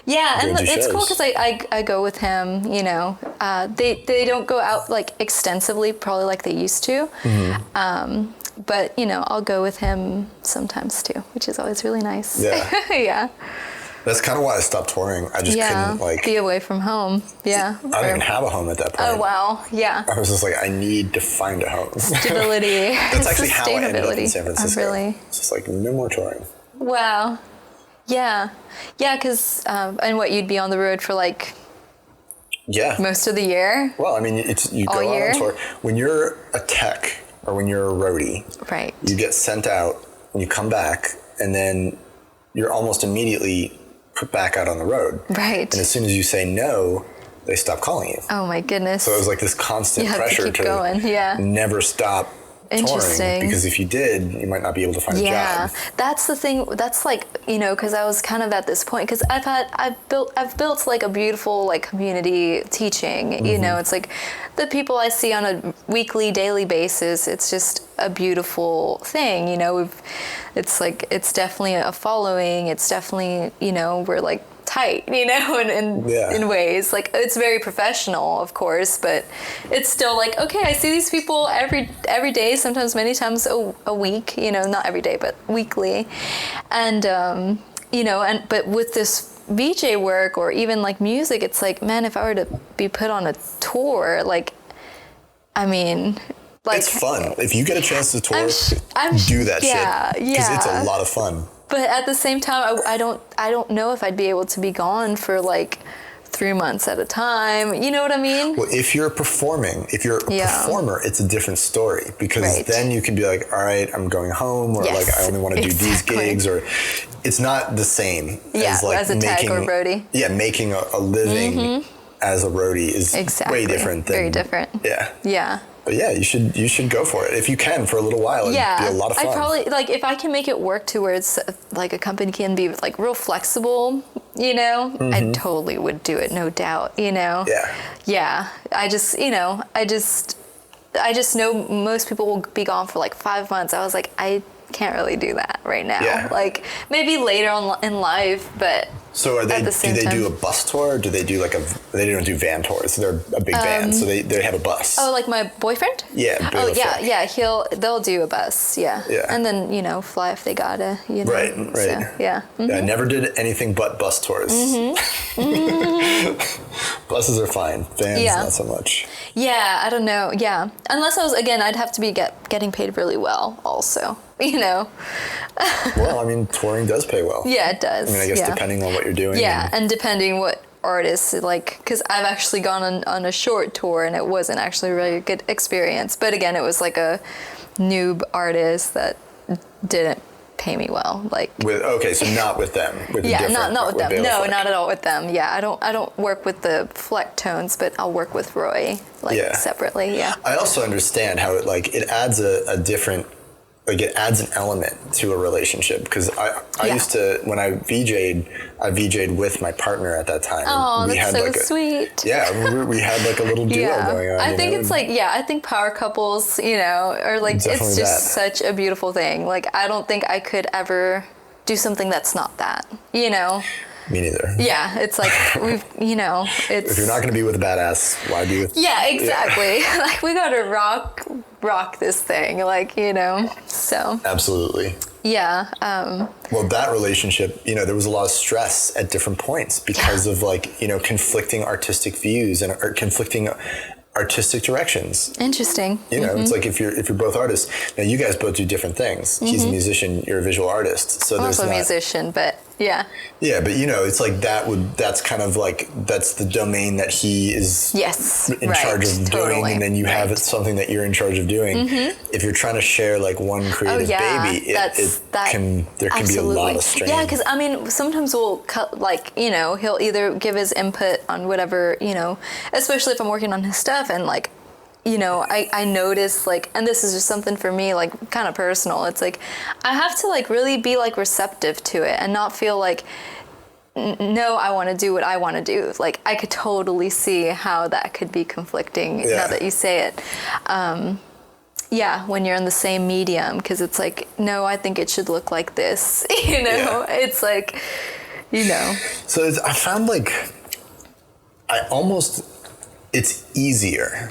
Speaker 2: Yeah, and it's cool because I go with him, you know. They don't go out like extensively, probably like they used to. But, you know, I'll go with him sometimes too, which is always really nice.
Speaker 1: Yeah.
Speaker 2: Yeah.
Speaker 1: That's kind of why I stopped touring. I just couldn't like
Speaker 2: be away from home. Yeah.
Speaker 1: I didn't even have a home at that point.
Speaker 2: Oh wow. Yeah.
Speaker 1: I was just like, I need to find a home.
Speaker 2: Stability.
Speaker 1: That's actually how I ended up in San Francisco.
Speaker 2: Oh, really?
Speaker 1: It's just like no more touring.
Speaker 2: Wow. Yeah. Yeah, because and what, you'd be on the road for like most of the year?
Speaker 1: Well, I mean, you go out on tour. When you're a tech or when you're a roadie,
Speaker 2: right?
Speaker 1: You get sent out and you come back, and then you're almost immediately put back out on the road.
Speaker 2: Right.
Speaker 1: And as soon as you say no, they stop calling you.
Speaker 2: Oh my goodness.
Speaker 1: So it was like this constant pressure
Speaker 2: to
Speaker 1: never stop touring, because if you did, you might not be able to find a job.
Speaker 2: Yeah, that's the thing. That's like, you know, because I was kind of at this point, because I've built like a beautiful like community teaching. You know, it's like the people I see on a weekly, daily basis. It's just a beautiful thing. You know, it's like, it's definitely a following. It's definitely, you know, we're like tight, you know, in ways. Like, it's very professional, of course, but it's still like, okay, I see these people every day, sometimes many times a week, you know, not every day, but weekly. And, you know, but with this VJ work or even like music, it's like, man, if I were to be put on a tour, like, I mean, like,
Speaker 1: it's fun. If you get a chance to tour, do that shit. Because it's a lot of fun.
Speaker 2: But at the same time, I don't know if I'd be able to be gone for like 3 months at a time. You know what I mean?
Speaker 1: Well, if you're performing, if you're a performer, it's a different story, because then you can be like, all right, I'm going home, or like, I only want to do these gigs, or it's not the same as like
Speaker 2: as a tech or roadie.
Speaker 1: Yeah, making a living as a roadie is way different.
Speaker 2: Very different.
Speaker 1: Yeah.
Speaker 2: Yeah.
Speaker 1: But yeah, you should go for it if you can for a little while. It'd be a lot of fun.
Speaker 2: I probably, like, if I can make it work to where it's like a company can be like real flexible, you know, I totally would do it, no doubt, you know.
Speaker 1: Yeah.
Speaker 2: Yeah. I just know most people will be gone for like 5 months. I was like, I can't really do that right now.
Speaker 1: Yeah.
Speaker 2: Like, maybe later on in life, but
Speaker 1: so do they do a bus tour, or do they do like they don't do van tours? They're a big band, so they have a bus.
Speaker 2: Oh, like my boyfriend?
Speaker 1: Yeah.
Speaker 2: Bela Fleck. Yeah. They'll do a bus. Yeah.
Speaker 1: Yeah.
Speaker 2: And then, you know, fly if they gotta. You know.
Speaker 1: Right.
Speaker 2: So, yeah.
Speaker 1: Yeah. I never did anything but bus tours. Buses are fine. Vans, not so much.
Speaker 2: Yeah. I don't know. Yeah. Unless I'd have to be getting paid really well, also. You know.
Speaker 1: Well, I mean, touring does pay well.
Speaker 2: Yeah, it does.
Speaker 1: I mean, I guess depending on what you're doing.
Speaker 2: Yeah, and depending what artists, like, because I've actually gone on a short tour and it wasn't actually a really good experience. But again, it was like a noob artist that didn't pay me well. Like
Speaker 1: so not with them. With
Speaker 2: not with them.
Speaker 1: Bela
Speaker 2: No,
Speaker 1: Fleck.
Speaker 2: not at all with them. Yeah, I don't work with the Flecktones, but I'll work with Roy separately. Yeah.
Speaker 1: I also understand how it adds a different, it adds an element to a relationship, because I used to, when I VJ'd with my partner at that time.
Speaker 2: Oh,
Speaker 1: we
Speaker 2: that's
Speaker 1: had
Speaker 2: so sweet.
Speaker 1: Yeah, we had like a little duo going on.
Speaker 2: I think it's I think power couples, are like,
Speaker 1: Definitely
Speaker 2: it's just such a beautiful thing. Like, I don't think I could ever do something that's not that,
Speaker 1: Me neither.
Speaker 2: Yeah, it's like, it's...
Speaker 1: If you're not going to be with a badass, why be with...
Speaker 2: Yeah, exactly. Yeah. Like, we got to rock this thing, so... Absolutely. Yeah.
Speaker 1: Well, that relationship, there was a lot of stress at different points because of conflicting artistic views and conflicting artistic directions.
Speaker 2: Interesting.
Speaker 1: It's like if you're both artists, now you guys both do different things. He's a musician, you're a visual artist. So
Speaker 2: I'm also a musician, but yeah.
Speaker 1: Yeah, but it's like that's kind of like, that's the domain that he is in charge of doing, and then you have something that you're in charge of doing. If you're trying to share like one creative baby, there can be a lot of strain.
Speaker 2: Yeah, because sometimes we'll cut, he'll either give his input on whatever, especially if I'm working on his stuff, and I notice, and this is just something for me, kind of personal. It's like, I have to really be receptive to it and not feel like, no, I want to do what I want to do. I could totally see how that could be conflicting now that you say it. When you're in the same medium, because it's like, no, I think it should look like this. It's like,
Speaker 1: So I found it's easier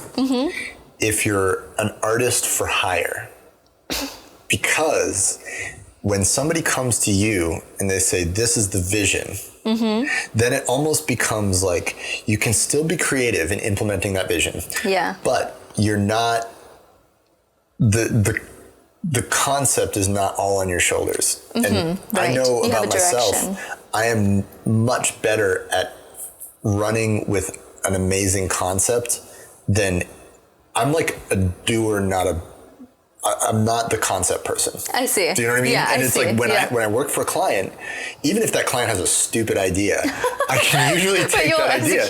Speaker 1: if you're an artist for hire, because when somebody comes to you and they say, this is the vision, then it almost becomes like you can still be creative in implementing that vision. Yeah. But you're not, the concept is not all on your shoulders. And I know about myself, I am much better at running with an amazing concept than, I'm like a doer, I'm not the concept person. I see. Do you know what I mean? Yeah, and it's like when I work for a client, even if that client has a stupid idea, I can usually take that idea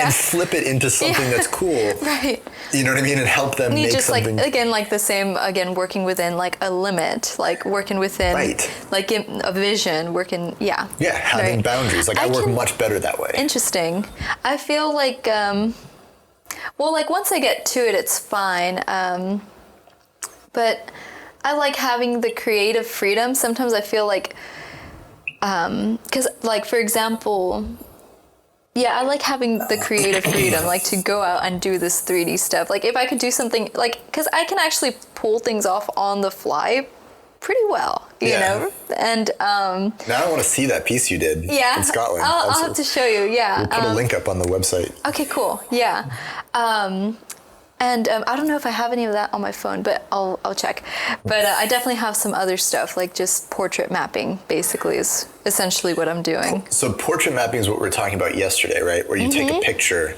Speaker 1: and flip it into something that's cool. Right. You know what I mean? And help them make something.
Speaker 2: The same, working within a limit, working within a vision,
Speaker 1: Yeah, having boundaries. I work much better that way.
Speaker 2: Interesting. I feel once I get to it, it's fine. But I like having the creative freedom. Sometimes I feel because for example, I like having the creative freedom, to go out and do this 3D stuff. If I could do something, because I can actually pull things off on the fly pretty well, you know? And
Speaker 1: now I want to see that piece you did in Scotland.
Speaker 2: I'll have to show you,
Speaker 1: We'll put a link up on the website.
Speaker 2: Okay, cool, yeah. And I don't know if I have any of that on my phone, but I'll check. But I definitely have some other stuff, just portrait mapping, basically, is essentially what I'm doing.
Speaker 1: So portrait mapping is what we were talking about yesterday, right? Where you take a picture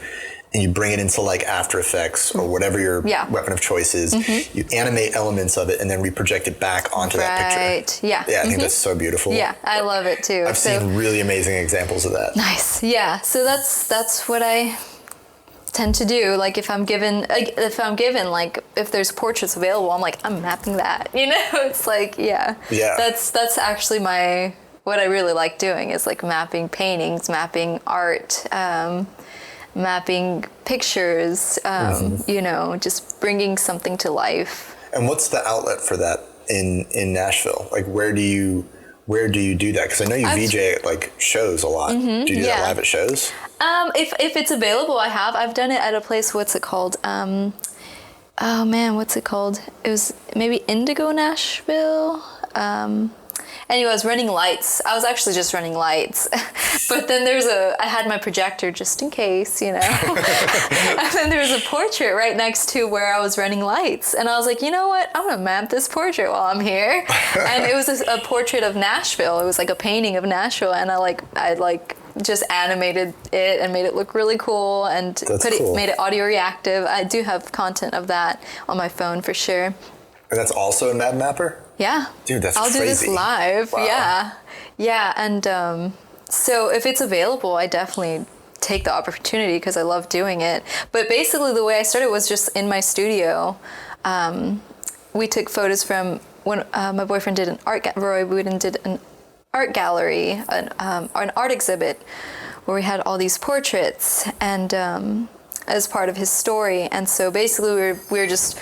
Speaker 1: and you bring it into After Effects or whatever your weapon of choice is. You animate elements of it and then reproject it back onto that picture. Right, yeah. Yeah, I think that's so beautiful.
Speaker 2: Yeah, I love it too.
Speaker 1: I've seen really amazing examples of that.
Speaker 2: Nice, yeah. So that's what I tend to do. If I'm given if there's portraits available, I'm mapping that, it's that's actually what I really like doing is mapping paintings, mapping art, mapping pictures, just bringing something to life.
Speaker 1: And what's the outlet for that in Nashville? Where do you do that? Because I know you VJ at shows a lot. Do you do that live at shows?
Speaker 2: If it's available, I've done it at a place. What's it called? What's it called? It was maybe Indigo Nashville. Anyway, I was running lights. I was actually just running lights. But then I had my projector just in case, And then there was a portrait right next to where I was running lights. And I was like, you know what? I'm going to map this portrait while I'm here. And it was a portrait of Nashville. It was a painting of Nashville. And I just animated it and made it look really cool and made it audio reactive. I do have content of that on my phone for sure.
Speaker 1: And that's also in Map Mapper?
Speaker 2: Yeah.
Speaker 1: Dude, that's
Speaker 2: I'll
Speaker 1: crazy.
Speaker 2: do this live.
Speaker 1: Wow.
Speaker 2: Yeah. Yeah. And so if it's available, I definitely take the opportunity because I love doing it. But basically the way I started was just in my studio. We took photos from when my boyfriend did Roy Wooden did an art gallery, an art exhibit where we had all these portraits and as part of his story. And so basically we were just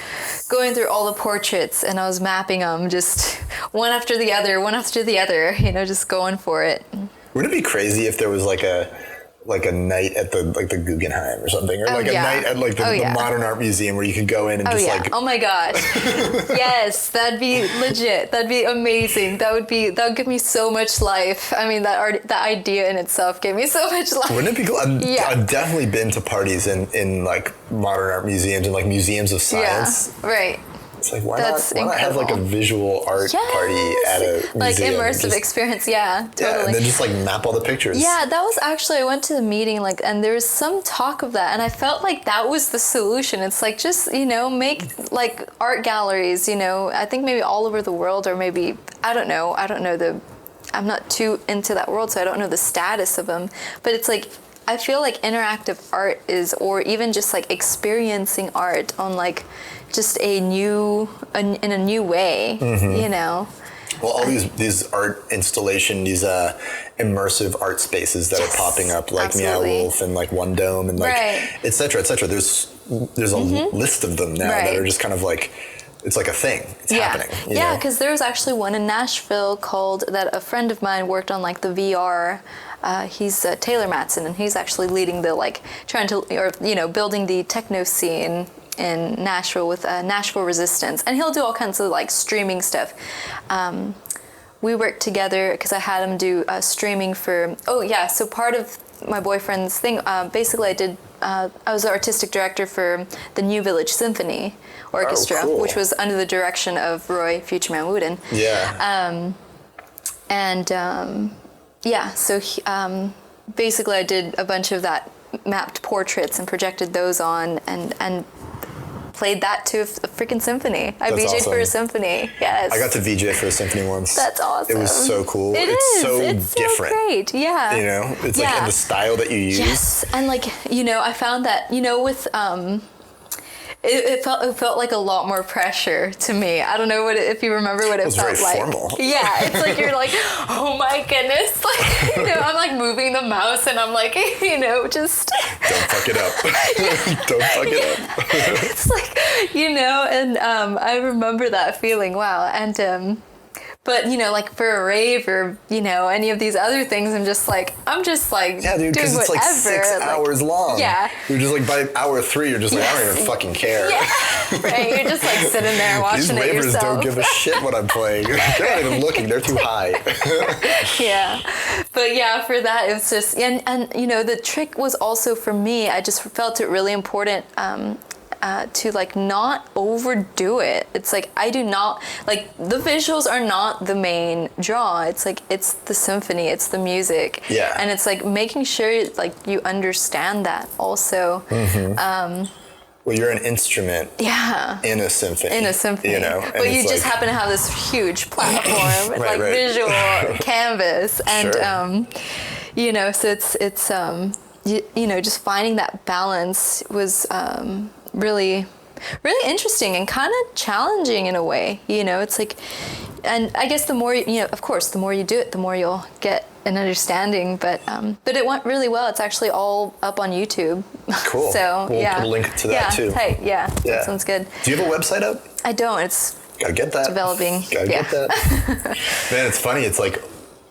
Speaker 2: going through all the portraits and I was mapping them just one after the other, you know, just going for it.
Speaker 1: Wouldn't it be crazy if there was like a night at the Guggenheim or something, or a night at the Modern Art Museum where you could go in and
Speaker 2: oh my gosh, yes, that'd be legit. That'd be amazing. That would give me so much life. I mean, that idea in itself gave me so much life.
Speaker 1: Wouldn't it be cool? I've definitely been to parties in like modern art museums and like museums of science.
Speaker 2: Yeah, right.
Speaker 1: It's like, why not have like a visual art party at a museum?
Speaker 2: Like immersive experience, yeah, totally.
Speaker 1: Yeah, and then just like map all the pictures.
Speaker 2: Yeah, that was actually, I went to the meeting and there was some talk of that and I felt like that was the solution. It's like just, you know, make like art galleries, you know, I think maybe all over the world or maybe, I don't know I'm not too into that world so I don't know the status of them, but it's like, I feel like interactive art or even just like experiencing art on like just in a new way, you know.
Speaker 1: Well, all these art installation, these immersive art spaces that are popping up, like Meow Wolf and like One Dome and like et cetera, et cetera. There's a list of them now that are just kind of like, it's like a thing. It's happening.
Speaker 2: Yeah, because there was actually one in Nashville that a friend of mine worked on, like the VR. He's Taylor Matson, and he's actually leading the building the techno scene in Nashville with Nashville Resistance, and he'll do all kinds of like streaming stuff. We worked together because I had him do streaming for. So part of my boyfriend's thing, basically I was the artistic director for the New Village Symphony Orchestra, which was under the direction of Roy Futureman Wooden.
Speaker 1: Yeah.
Speaker 2: So basically I did a bunch of that mapped portraits and projected those on and played that to a freaking symphony. I VJ'd for a symphony. Yes.
Speaker 1: I got to VJ for a symphony once.
Speaker 2: That's awesome.
Speaker 1: It was so cool. It's so different.
Speaker 2: So great. Yeah.
Speaker 1: You know, it's like in the style that you use.
Speaker 2: Yes. And like, you know, I found that, you know, with it felt like a lot more pressure to me. I don't know if you remember what it felt like. It was very formal. Yeah, it's like you're like, oh my goodness, like, you know, I'm like moving the mouse and I'm like, you know, just
Speaker 1: don't fuck it up. Don't fuck it up.
Speaker 2: It's like, you know, and I remember that feeling. Wow, and but you know, like for a rave or you know any of these other things, I'm just like
Speaker 1: yeah, dude, because it's like 6 hours long.
Speaker 2: Yeah,
Speaker 1: you're just like by hour 3, you're just like I don't even fucking care.
Speaker 2: Yeah, right. You're just like sitting there watching it yourself.
Speaker 1: These ravers don't give a shit what I'm playing. They're not even looking. They're too high.
Speaker 2: Yeah, but yeah, for that it's just and you know the trick was also for me. I just felt it really important. To like not overdo it. It's like I do not like the visuals are not the main draw. It's like it's the symphony, it's the music.
Speaker 1: Yeah.
Speaker 2: And it's like making sure like you understand that also.
Speaker 1: Well, you're an instrument.
Speaker 2: Yeah.
Speaker 1: In a symphony.
Speaker 2: You know. But you just happen to have this huge platform, visual canvas, and you know, so it's you know, just finding that balance was really interesting and kind of challenging in a way. You know, it's like, and I guess the more you know, of course, the more you do it, the more you'll get an understanding. But it went really well. It's actually all up on YouTube.
Speaker 1: Cool.
Speaker 2: So
Speaker 1: we'll put a link to that too.
Speaker 2: Tight. Yeah. That sounds good.
Speaker 1: Do you have a website up?
Speaker 2: I don't. It's
Speaker 1: gotta get that.
Speaker 2: Developing.
Speaker 1: Gotta get that. Man, it's funny. It's like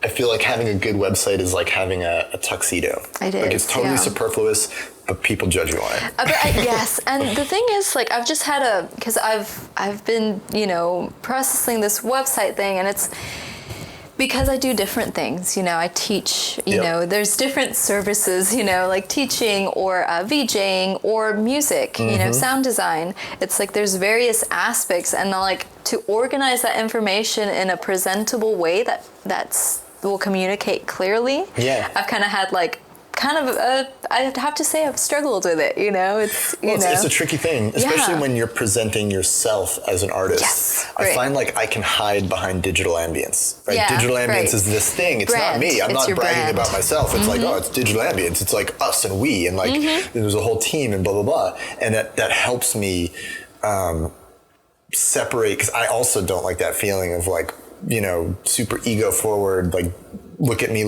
Speaker 1: I feel like having a good website is like having a tuxedo.
Speaker 2: It is.
Speaker 1: Like it's totally superfluous, but people judge you on it.
Speaker 2: Yes, and the thing is, like, I've just had because I've been, you know, processing this website thing, and it's because I do different things. You know, I teach. You know, there's different services. You know, like teaching or VJing or music. You know, sound design. It's like there's various aspects, and like to organize that information in a presentable way that will communicate clearly.
Speaker 1: Yeah.
Speaker 2: I've kind of had like kind of I have to say I've struggled with it, you know. It's
Speaker 1: it's a tricky thing, especially when you're presenting yourself as an artist.
Speaker 2: Yes,
Speaker 1: I find like I can hide behind digital ambience. Right?
Speaker 2: Yeah,
Speaker 1: Digital ambience
Speaker 2: right.
Speaker 1: is this thing. It's
Speaker 2: Brand.
Speaker 1: not me. I'm
Speaker 2: It's
Speaker 1: not
Speaker 2: your
Speaker 1: bragging
Speaker 2: brand.
Speaker 1: about myself. It's like, oh, it's digital ambience. It's like us and we, and like there's a whole team and blah blah blah, and that helps me separate, because I also don't like that feeling of like, you know, super ego forward, like look at me.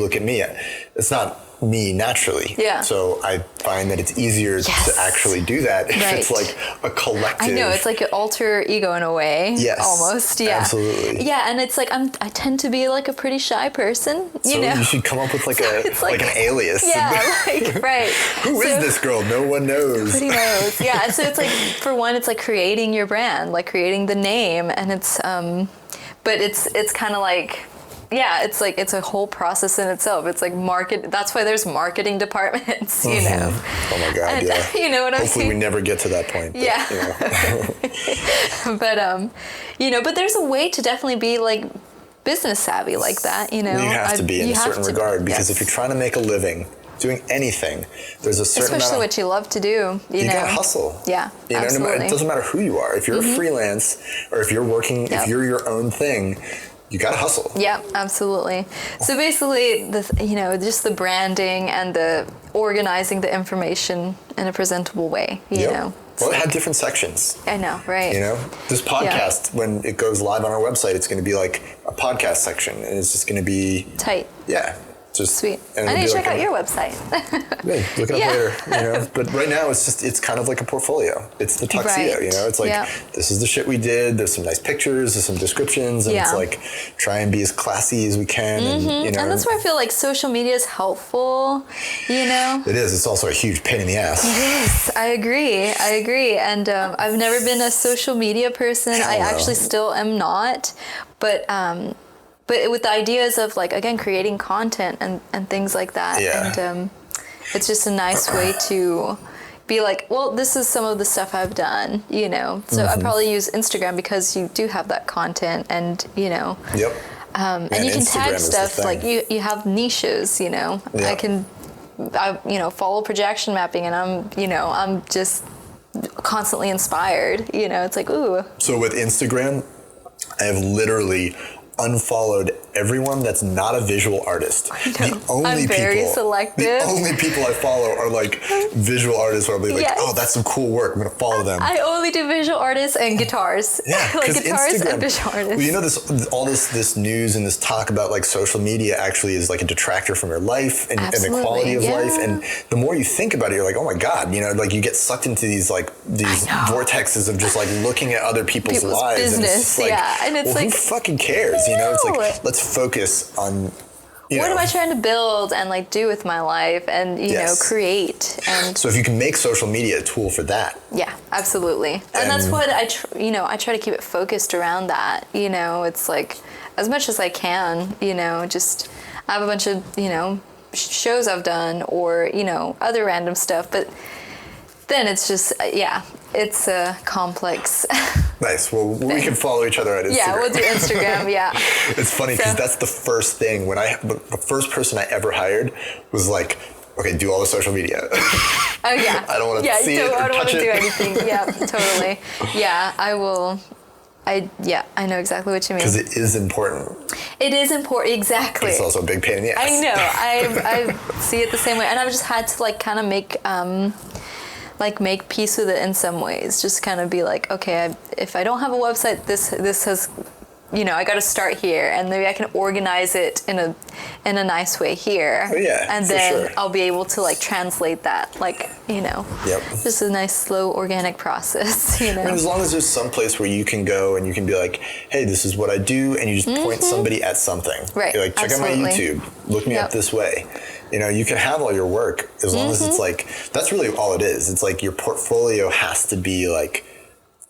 Speaker 1: It's not me naturally.
Speaker 2: Yeah.
Speaker 1: So I find that it's easier to actually do that if it's like a collective.
Speaker 2: I know, it's like an alter ego in a way.
Speaker 1: Yes.
Speaker 2: Almost. Yeah.
Speaker 1: Absolutely.
Speaker 2: Yeah, and it's like I tend to be like a pretty shy person. You know.
Speaker 1: You should come up with like like an alias.
Speaker 2: Yeah. Like right.
Speaker 1: Who is this girl? No one knows.
Speaker 2: Nobody knows. Yeah. So it's like, for one, it's like creating your brand, like creating the name, and it's but it's kind of like. Yeah, it's like, it's a whole process in itself. It's like that's why there's marketing departments, you know.
Speaker 1: Oh my God,
Speaker 2: and,
Speaker 1: yeah.
Speaker 2: You know what I'm saying?
Speaker 1: Hopefully we never get to that point. But,
Speaker 2: yeah.
Speaker 1: You know.
Speaker 2: But, you know, but there's a way to definitely be like business savvy like that, you know.
Speaker 1: You have to be in a certain regard, because if you're trying to make a living doing anything, there's a certain
Speaker 2: especially
Speaker 1: amount
Speaker 2: what you love to do, you know.
Speaker 1: gotta hustle.
Speaker 2: Yeah,
Speaker 1: you know,
Speaker 2: absolutely.
Speaker 1: it doesn't matter who you are. If you're a freelance, or if you're working, if you're your own thing, you gotta hustle.
Speaker 2: Yeah, absolutely. So basically, you know, just the branding and the organizing the information in a presentable way, you know.
Speaker 1: Well, it had different sections.
Speaker 2: I know, right?
Speaker 1: You know, this podcast, when it goes live on our website, it's going to be like a podcast section, and it's just going to be
Speaker 2: tight.
Speaker 1: Yeah. Just
Speaker 2: sweet. I need to check out your website.
Speaker 1: Yeah, look it up later. You know, but right now it's kind of like a portfolio. It's the tuxedo. You know, it's like this is the shit we did. There's some nice pictures. There's some descriptions, and it's like try and be as classy as we can. And you know,
Speaker 2: and that's where I feel like social media is helpful. You know,
Speaker 1: it is. It's also a huge pain in the ass.
Speaker 2: Yes, I agree. And I've never been a social media person. I actually still am not, but with the ideas of like, again, creating content and things like that. And it's just a nice way to be like, well, this is some of the stuff I've done, you know. So I probably use Instagram because you do have that content, and you know.
Speaker 1: Yep.
Speaker 2: And you can tag stuff, like you have niches, you know. I you know, follow projection mapping, and I'm just constantly inspired, you know. It's like, ooh.
Speaker 1: So with Instagram, I have literally unfollowed everyone that's not a visual artist.
Speaker 2: I'm very selective.
Speaker 1: The only people I follow are like visual artists where I'll be like, oh, that's some cool work. I'm going to follow them.
Speaker 2: I only do visual artists and guitars.
Speaker 1: Yeah,
Speaker 2: like guitars
Speaker 1: Instagram,
Speaker 2: and visual artists.
Speaker 1: Well, you know, this news and this talk about like social media actually is like a detractor from your life and the quality of life. And the more you think about it, you're like, oh my God, you know, like you get sucked into these vortexes of just like looking at other people's lives.
Speaker 2: Business,
Speaker 1: and it's like,
Speaker 2: and it's like,
Speaker 1: who fucking cares? You know, it's like, let's focus on,
Speaker 2: what am I trying to build and like do with my life, and you know, create. And
Speaker 1: so if you can make social media a tool for that.
Speaker 2: Yeah, absolutely. And that's what I try to keep it focused around that. You know, it's like as much as I can, you know, just I have a bunch of, you know, shows I've done, or, you know, other random stuff, but then it's just, it's complex.
Speaker 1: Nice. Well, we can follow each other on Instagram.
Speaker 2: Yeah, we'll do Instagram,
Speaker 1: It's funny because that's the first thing. The first person I ever hired was like, okay, do all the social media.
Speaker 2: Oh, yeah.
Speaker 1: I don't want to see it or touch it.
Speaker 2: I don't want to do anything. Yeah, totally. Yeah, I will. I know exactly what you mean.
Speaker 1: Because it is important.
Speaker 2: It is important, exactly.
Speaker 1: But it's also a big pain in the ass.
Speaker 2: I know. I see it the same way. And I've just had to like kind of make peace with it in some ways. Just kind of be like, okay, if I don't have a website, this has, you know, I got to start here, and maybe I can organize it in a nice way here.
Speaker 1: Oh, yeah,
Speaker 2: and then I'll be able to like translate that, like, you know.
Speaker 1: Yep.
Speaker 2: Just a nice, slow, organic process, you know.
Speaker 1: And as long as there's some place where you can go and you can be like, hey, this is what I do, and you just point somebody at something.
Speaker 2: Right.
Speaker 1: You're like, check out my YouTube. Look me up this way. You know, you can have all your work as long as it's like, that's really all it is. It's like your portfolio has to be like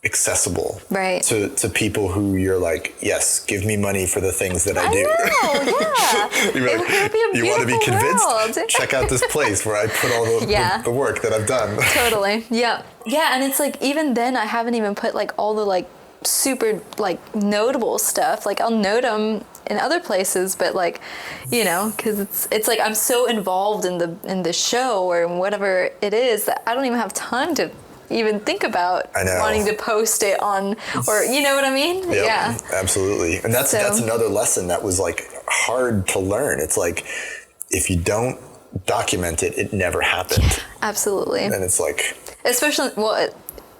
Speaker 1: accessible to people who you're like, yes, give me money for the things that I do.
Speaker 2: It would be a
Speaker 1: you want to be convinced?
Speaker 2: World.
Speaker 1: Check out this place where I put all the work that I've done.
Speaker 2: Totally. Yeah. Yeah. And it's like, even then I haven't even put like all the like super like notable stuff. Like I'll note them in other places, but like, you know, because it's like I'm so involved in the show or whatever it is that I don't even have time to even think about wanting to post it on, or you know what I mean?
Speaker 1: Yep,
Speaker 2: yeah,
Speaker 1: absolutely. And that's another lesson that was like hard to learn. It's like if you don't document it, it never happened.
Speaker 2: Absolutely.
Speaker 1: And it's like,
Speaker 2: especially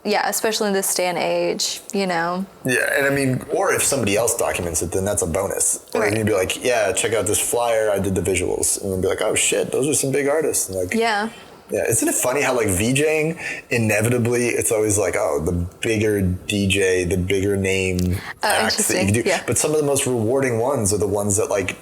Speaker 2: especially in this day and age, you know.
Speaker 1: Yeah, and I mean, or if somebody else documents it, then that's a bonus. Or
Speaker 2: right.
Speaker 1: you'd be like, yeah, check out this flyer, I did the visuals, and then be like, oh shit, those are some big artists. And like, yeah, isn't it funny how like VJing, inevitably, it's always like, oh, the bigger DJ, the bigger name acts that you can do. Yeah. But some of the most rewarding ones are the ones that like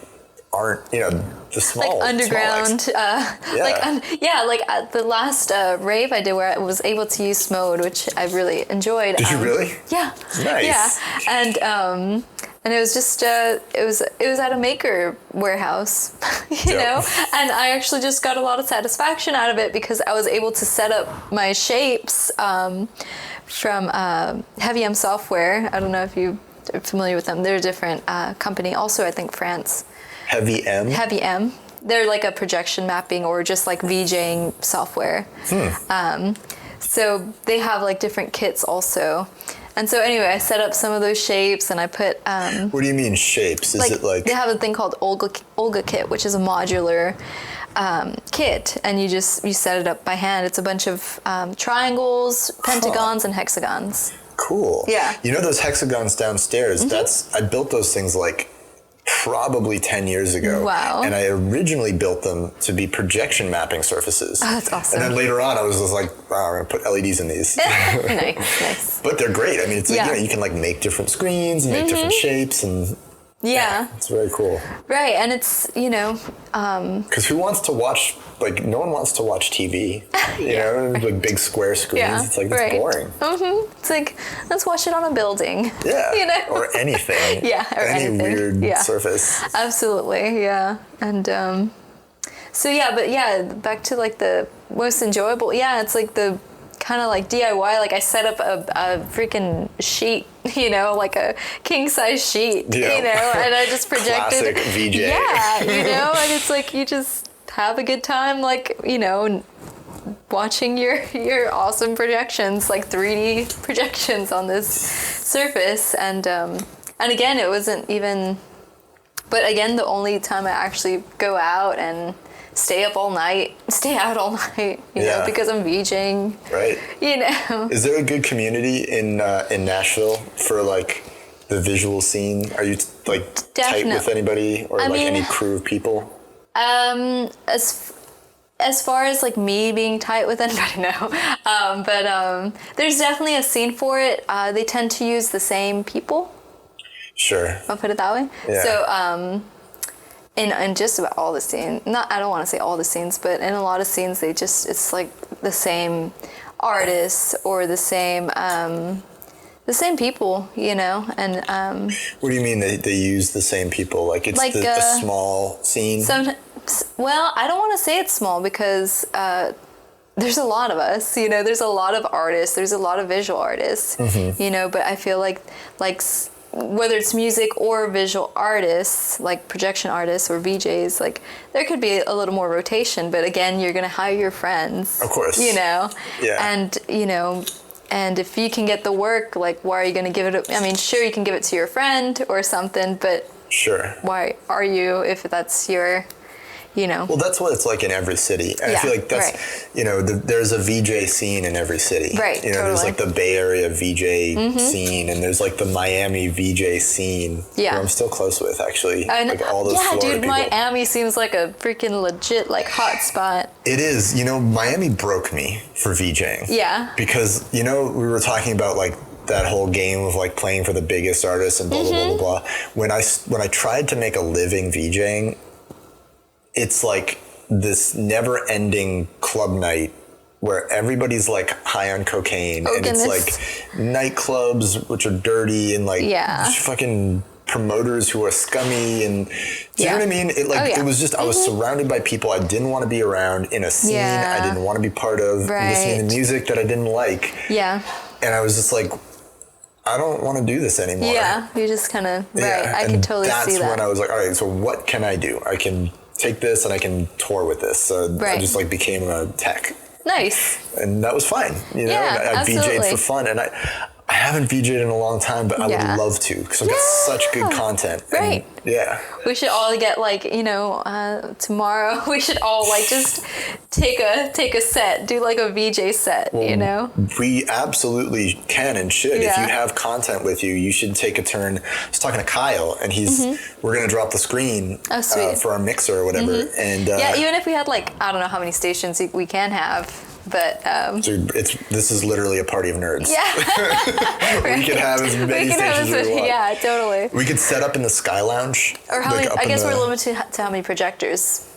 Speaker 1: aren't, you know, the small,
Speaker 2: like underground, like at the last rave I did where I was able to use Smode, which I really enjoyed.
Speaker 1: Did you really?
Speaker 2: Yeah.
Speaker 1: Nice.
Speaker 2: Yeah, and it was just it was at a maker warehouse, you know, and I actually just got a lot of satisfaction out of it because I was able to set up my shapes from Heavy M Software. I don't know if you are familiar with them. They're a different company, also I think France.
Speaker 1: Heavy M?
Speaker 2: Heavy M. They're like a projection mapping or just like VJing software. So they have like different kits also. And so anyway, I set up some of those shapes and I put...
Speaker 1: what do you mean shapes? Is it like...
Speaker 2: They have a thing called Olga kit, which is a modular kit. And you set it up by hand. It's a bunch of triangles, pentagons, and hexagons.
Speaker 1: Cool.
Speaker 2: Yeah.
Speaker 1: You know those hexagons downstairs? I built those things like probably 10 years ago.
Speaker 2: Wow.
Speaker 1: And I originally built them to be projection mapping surfaces.
Speaker 2: Oh, that's awesome.
Speaker 1: And then later on, I was just like, wow, I'm going to put LEDs in these.
Speaker 2: Nice.
Speaker 1: But they're great. I mean, it's like, you know, you can like make different screens and make different shapes and... Yeah. It's very cool.
Speaker 2: Right. And it's, you know...
Speaker 1: Because who wants to watch... Like, no one wants to watch TV. You know, like big square screens. Yeah, it's like, it's boring.
Speaker 2: It's like, let's watch it on a building.
Speaker 1: Yeah.
Speaker 2: You know?
Speaker 1: Or anything.
Speaker 2: Or
Speaker 1: any
Speaker 2: anything.
Speaker 1: weird surface.
Speaker 2: Absolutely. Yeah. And back to like the most enjoyable. Yeah, it's like the kind of like DIY. Like I set up a freaking sheet, you know, like a king size sheet, you know, and I just projected.
Speaker 1: Classic VJ.
Speaker 2: Yeah, you know, and it's like you just have a good time, like, you know, watching your awesome projections, like 3D projections on this surface. And again, it wasn't even, but again, the only time I actually go out and stay out all night, you know, because I'm VJing. Right. You know.
Speaker 1: Is there a good community in Nashville for like the visual scene? Are you like tight with anybody or any crew of people?
Speaker 2: As far as like me being tight with anybody, no. But there's definitely a scene for it. They tend to use the same people.
Speaker 1: Sure.
Speaker 2: I'll put it that way. Yeah. So in just about all the scenes, I don't want to say all the scenes, but in a lot of scenes, it's like the same artists or the same people, you know, and...
Speaker 1: What do you mean they use the same people? Like it's like the small scene?
Speaker 2: Well, I don't want to say it's small because there's a lot of us, you know, there's a lot of artists, there's a lot of visual artists, you know, but I feel like whether it's music or visual artists, like projection artists or VJs, like there could be a little more rotation, but again, you're going to hire your friends.
Speaker 1: Of course.
Speaker 2: You know?
Speaker 1: Yeah.
Speaker 2: And, you know... And if you can get the work, like, why are you going to give it? I mean, sure, you can give it to your friend or something, but
Speaker 1: sure,
Speaker 2: why are you if that's your, you know?
Speaker 1: Well, that's what it's like in every city. And I feel like that's, you know, there's a VJ scene in every city.
Speaker 2: Right,
Speaker 1: you know, there's like the Bay Area VJ scene, and there's like the Miami VJ scene. Yeah. Who I'm still close with, actually. Like all those Florida people.
Speaker 2: Miami seems like a freaking legit, like, hot spot.
Speaker 1: It is. You know, Miami broke me for VJing.
Speaker 2: Yeah.
Speaker 1: Because, you know, we were talking about, like, that whole game of like playing for the biggest artists and blah, blah, blah, blah, blah. When I tried to make a living VJing, it's like this never-ending club night where everybody's like high on cocaine, and it's like nightclubs which are dirty and like fucking promoters who are scummy, and do you know what I mean? It like it was just I was surrounded by people I didn't want to be around in a scene I didn't want to be part of, listening to music that I didn't like. Yeah. And I was just like, I don't want to do this anymore.
Speaker 2: Yeah, you just kind of, right, I can totally see that.
Speaker 1: That's when I was like, all right, so what can I do? I can take this and I can tour with this. So I just like became a tech.
Speaker 2: Nice.
Speaker 1: And that was fine. You know,
Speaker 2: Yeah,
Speaker 1: I VJ'd for fun. And I haven't VJ'd in a long time, but I would love to because I've got such good content.
Speaker 2: Right.
Speaker 1: And, yeah.
Speaker 2: We should all get like, you know, tomorrow we should all like just take a set, do like a VJ set, you know?
Speaker 1: We absolutely can and should. If you have content with you, you should take a turn. I was talking to Kyle and we're going to drop the screen for our mixer or whatever. And
Speaker 2: yeah, even if we had like, I don't know how many stations we can have. But
Speaker 1: dude, this is literally a party of nerds.
Speaker 2: Yeah, right.
Speaker 1: We can have as many stations as we want.
Speaker 2: Yeah, totally.
Speaker 1: We could set up in the Sky Lounge.
Speaker 2: Or how many? I guess we're limited to how many projectors.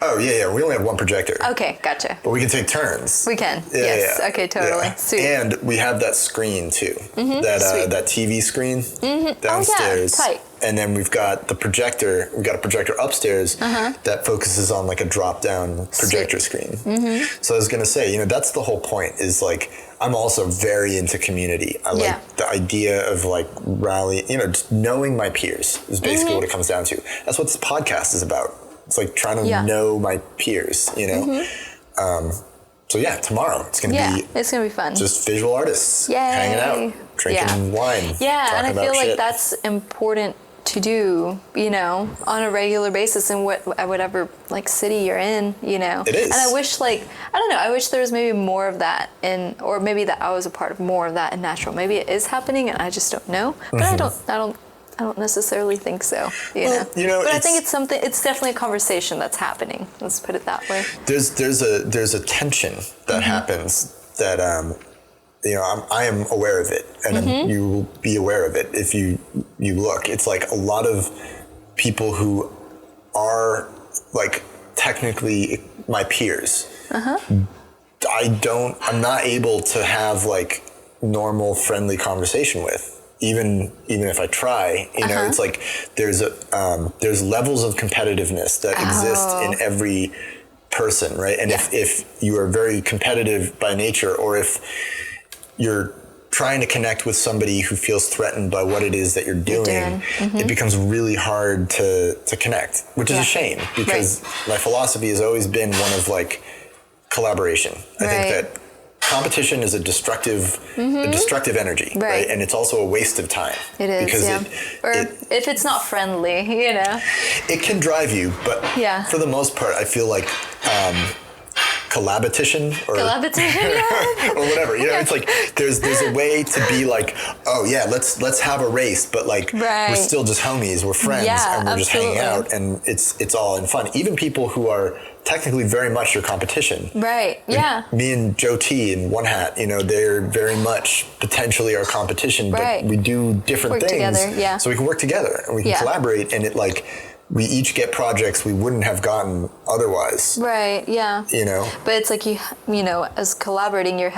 Speaker 1: Oh yeah. We only have one projector.
Speaker 2: Okay, gotcha.
Speaker 1: But we can take turns.
Speaker 2: We can. Yes. Yeah. Okay, totally. Yeah. Sweet.
Speaker 1: And we have that screen too. That TV screen downstairs.
Speaker 2: Oh, yeah. Tight.
Speaker 1: And then we've got the projector. We've got a projector upstairs that focuses on like a drop-down projector screen. So I was gonna say, you know, that's the whole point. Is like I'm also very into community. I like the idea of like rallying. You know, just knowing my peers is basically what it comes down to. That's what this podcast is about. It's like trying to know my peers. You know. So yeah, tomorrow it's gonna be
Speaker 2: fun.
Speaker 1: Just visual artists hanging out, drinking wine.
Speaker 2: Yeah, and I feel like that's important to do, you know, on a regular basis in whatever like city you're in, you know.
Speaker 1: It is.
Speaker 2: And I wish I wish there was maybe more of that or maybe that I was a part of more of that in Nashville. Maybe it is happening and I just don't know. But I don't necessarily think so. You know. But I think it's definitely a conversation that's happening. Let's put it that way.
Speaker 1: There's a tension that happens that you know, I am aware of it, and you will be aware of it if you look. It's like a lot of people who are like technically my peers. I'm not able to have like normal friendly conversation with. Even if I try, you know, it's like there's levels of competitiveness that exist in every person, right? And if you are very competitive by nature, or if you're trying to connect with somebody who feels threatened by what it is that you're doing, it becomes really hard to connect, which is a shame because my philosophy has always been one of like collaboration. I think that competition is a destructive energy, right? And it's also a waste of time. It is, because
Speaker 2: if it's not friendly, you know.
Speaker 1: It can drive you, but for the most part, I feel like collabitition or whatever. You know, it's like there's a way to be like, oh yeah, let's have a race, but like we're still just homies, we're friends, and we're just hanging out, and it's all in fun. Even people who are technically very much your competition. Right. Yeah. Me and Joe T in One Hat, you know, they're very much potentially our competition, but we do different things. Together, so we can work together and we can collaborate, and it like we each get projects we wouldn't have gotten otherwise. Right. Yeah. You know. But it's like you know, as collaborating, you're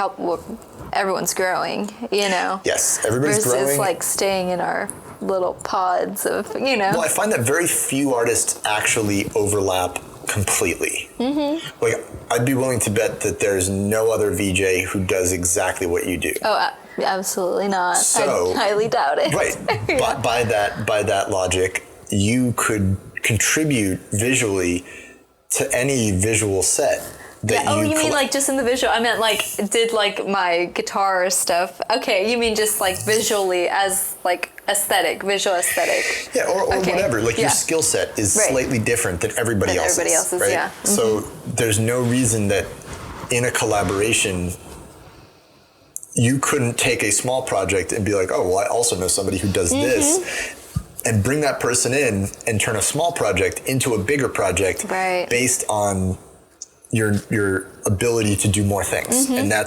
Speaker 1: everyone's growing. You know. Yes, everybody's growing. Versus like staying in our little pods of, you know. Well, I find that very few artists actually overlap completely. Like, I'd be willing to bet that there's no other VJ who does exactly what you do. Oh, absolutely not. So, I highly doubt it. Right. But by that logic, you could contribute visually to any visual set that you mean like just in the visual? I meant like did like my guitar stuff. Okay, you mean just like visually as like visual aesthetic. Yeah, or whatever. Like your skill set is slightly different than everybody else's. Right? Yeah. So there's no reason that in a collaboration you couldn't take a small project and be like, oh, well, I also know somebody who does this, and bring that person in and turn a small project into a bigger project based on your ability to do more things. And that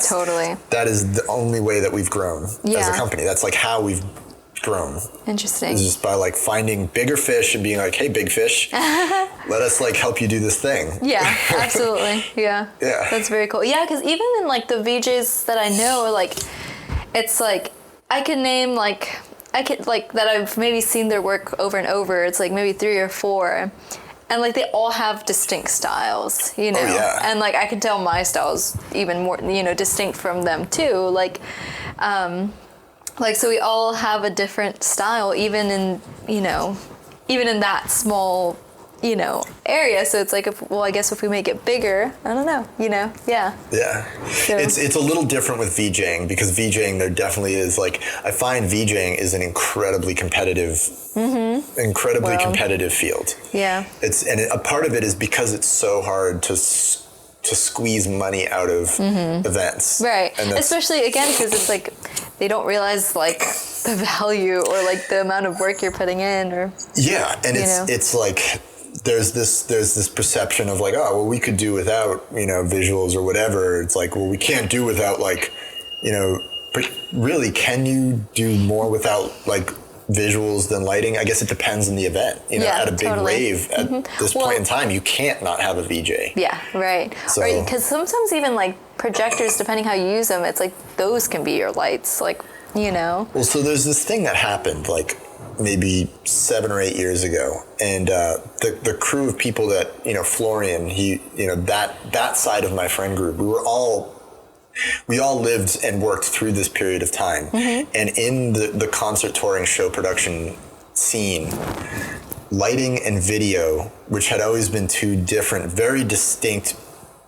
Speaker 1: is the only way that we've grown as a company. That's like how we've grown. Interesting. It's just by like finding bigger fish and being like, hey, big fish, let us like help you do this thing. Yeah, absolutely. Yeah. That's very cool. Yeah, because even in like the VJs that I know, like it's like I could name like that I've maybe seen their work over and over. It's like maybe 3 or 4. And like they all have distinct styles, you know, and like I can tell my style's even more, you know, distinct from them too. Like
Speaker 2: Like, so we all have a different style, even in that small, area. So it's like, I guess if we make it bigger, I don't know, yeah.
Speaker 1: Yeah.
Speaker 2: So.
Speaker 1: It's a little different with VJing, because VJing, there definitely is, like, I find VJing is an incredibly competitive competitive field.
Speaker 2: Yeah.
Speaker 1: And a part of it is because it's so hard to squeeze money out of events.
Speaker 2: Right. Especially, again, because it's like, they don't realize, like, the value or, like, the amount of work you're putting in, or.
Speaker 1: Yeah. And it's like, there's this perception of, like, oh, well, we could do without, visuals or whatever. It's like, well, we can't do without, like, but really, can you do more without, like, visuals than lighting? I guess it depends on the event. At a big rave at this point in time, you can't not have a VJ.
Speaker 2: Yeah, right. So, right, because sometimes even, like, projectors, depending how you use them, it's like those can be your lights, like, Well,
Speaker 1: so there's this thing that happened, like, maybe 7 or 8 years ago, and the crew of people that Florian, he that side of my friend group, we all lived and worked through this period of time, and in the concert touring show production scene, lighting and video, which had always been two different, very distinct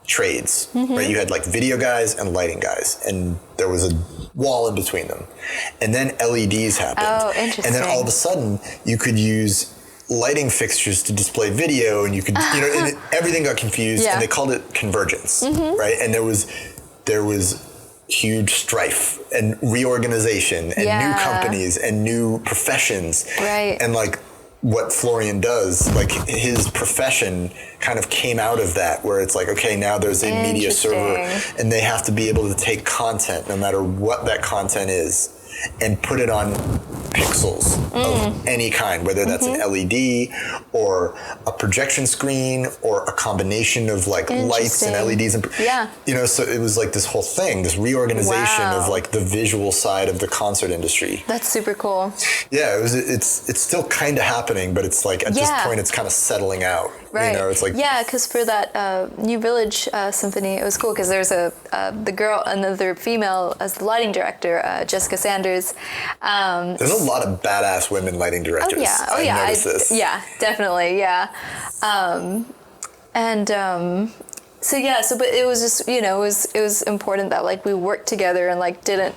Speaker 1: trades, right? You had, like, video guys and lighting guys, and there was a wall in between them. And then LEDs happened.
Speaker 2: Oh, interesting.
Speaker 1: And then all of a sudden, you could use lighting fixtures to display video, and you could, and everything got confused, and they called it convergence, right? And there was huge strife and reorganization and new companies and new professions.
Speaker 2: Right.
Speaker 1: And, like, what Florian does, like, his profession kind of came out of that, where it's like, okay, now there's a media server, and they have to be able to take content, no matter what that content is, and put it on pixels of any kind, whether that's an LED or a projection screen or a combination of, like, lights and LEDs. And, so it was like this whole thing, this reorganization of, like, the visual side of the concert industry.
Speaker 2: That's super cool.
Speaker 1: Yeah, it's still kind of happening, but it's like, at this point, it's kind of settling out.
Speaker 2: Right.
Speaker 1: It's like,
Speaker 2: because for that New Village symphony, it was cool because there's another female as the lighting director, Jessica Sanders.
Speaker 1: There's a lot of badass women lighting directors. I've noticed this.
Speaker 2: Yeah, definitely. Yeah. But it was just, it was important that, like, we worked together and, like, didn't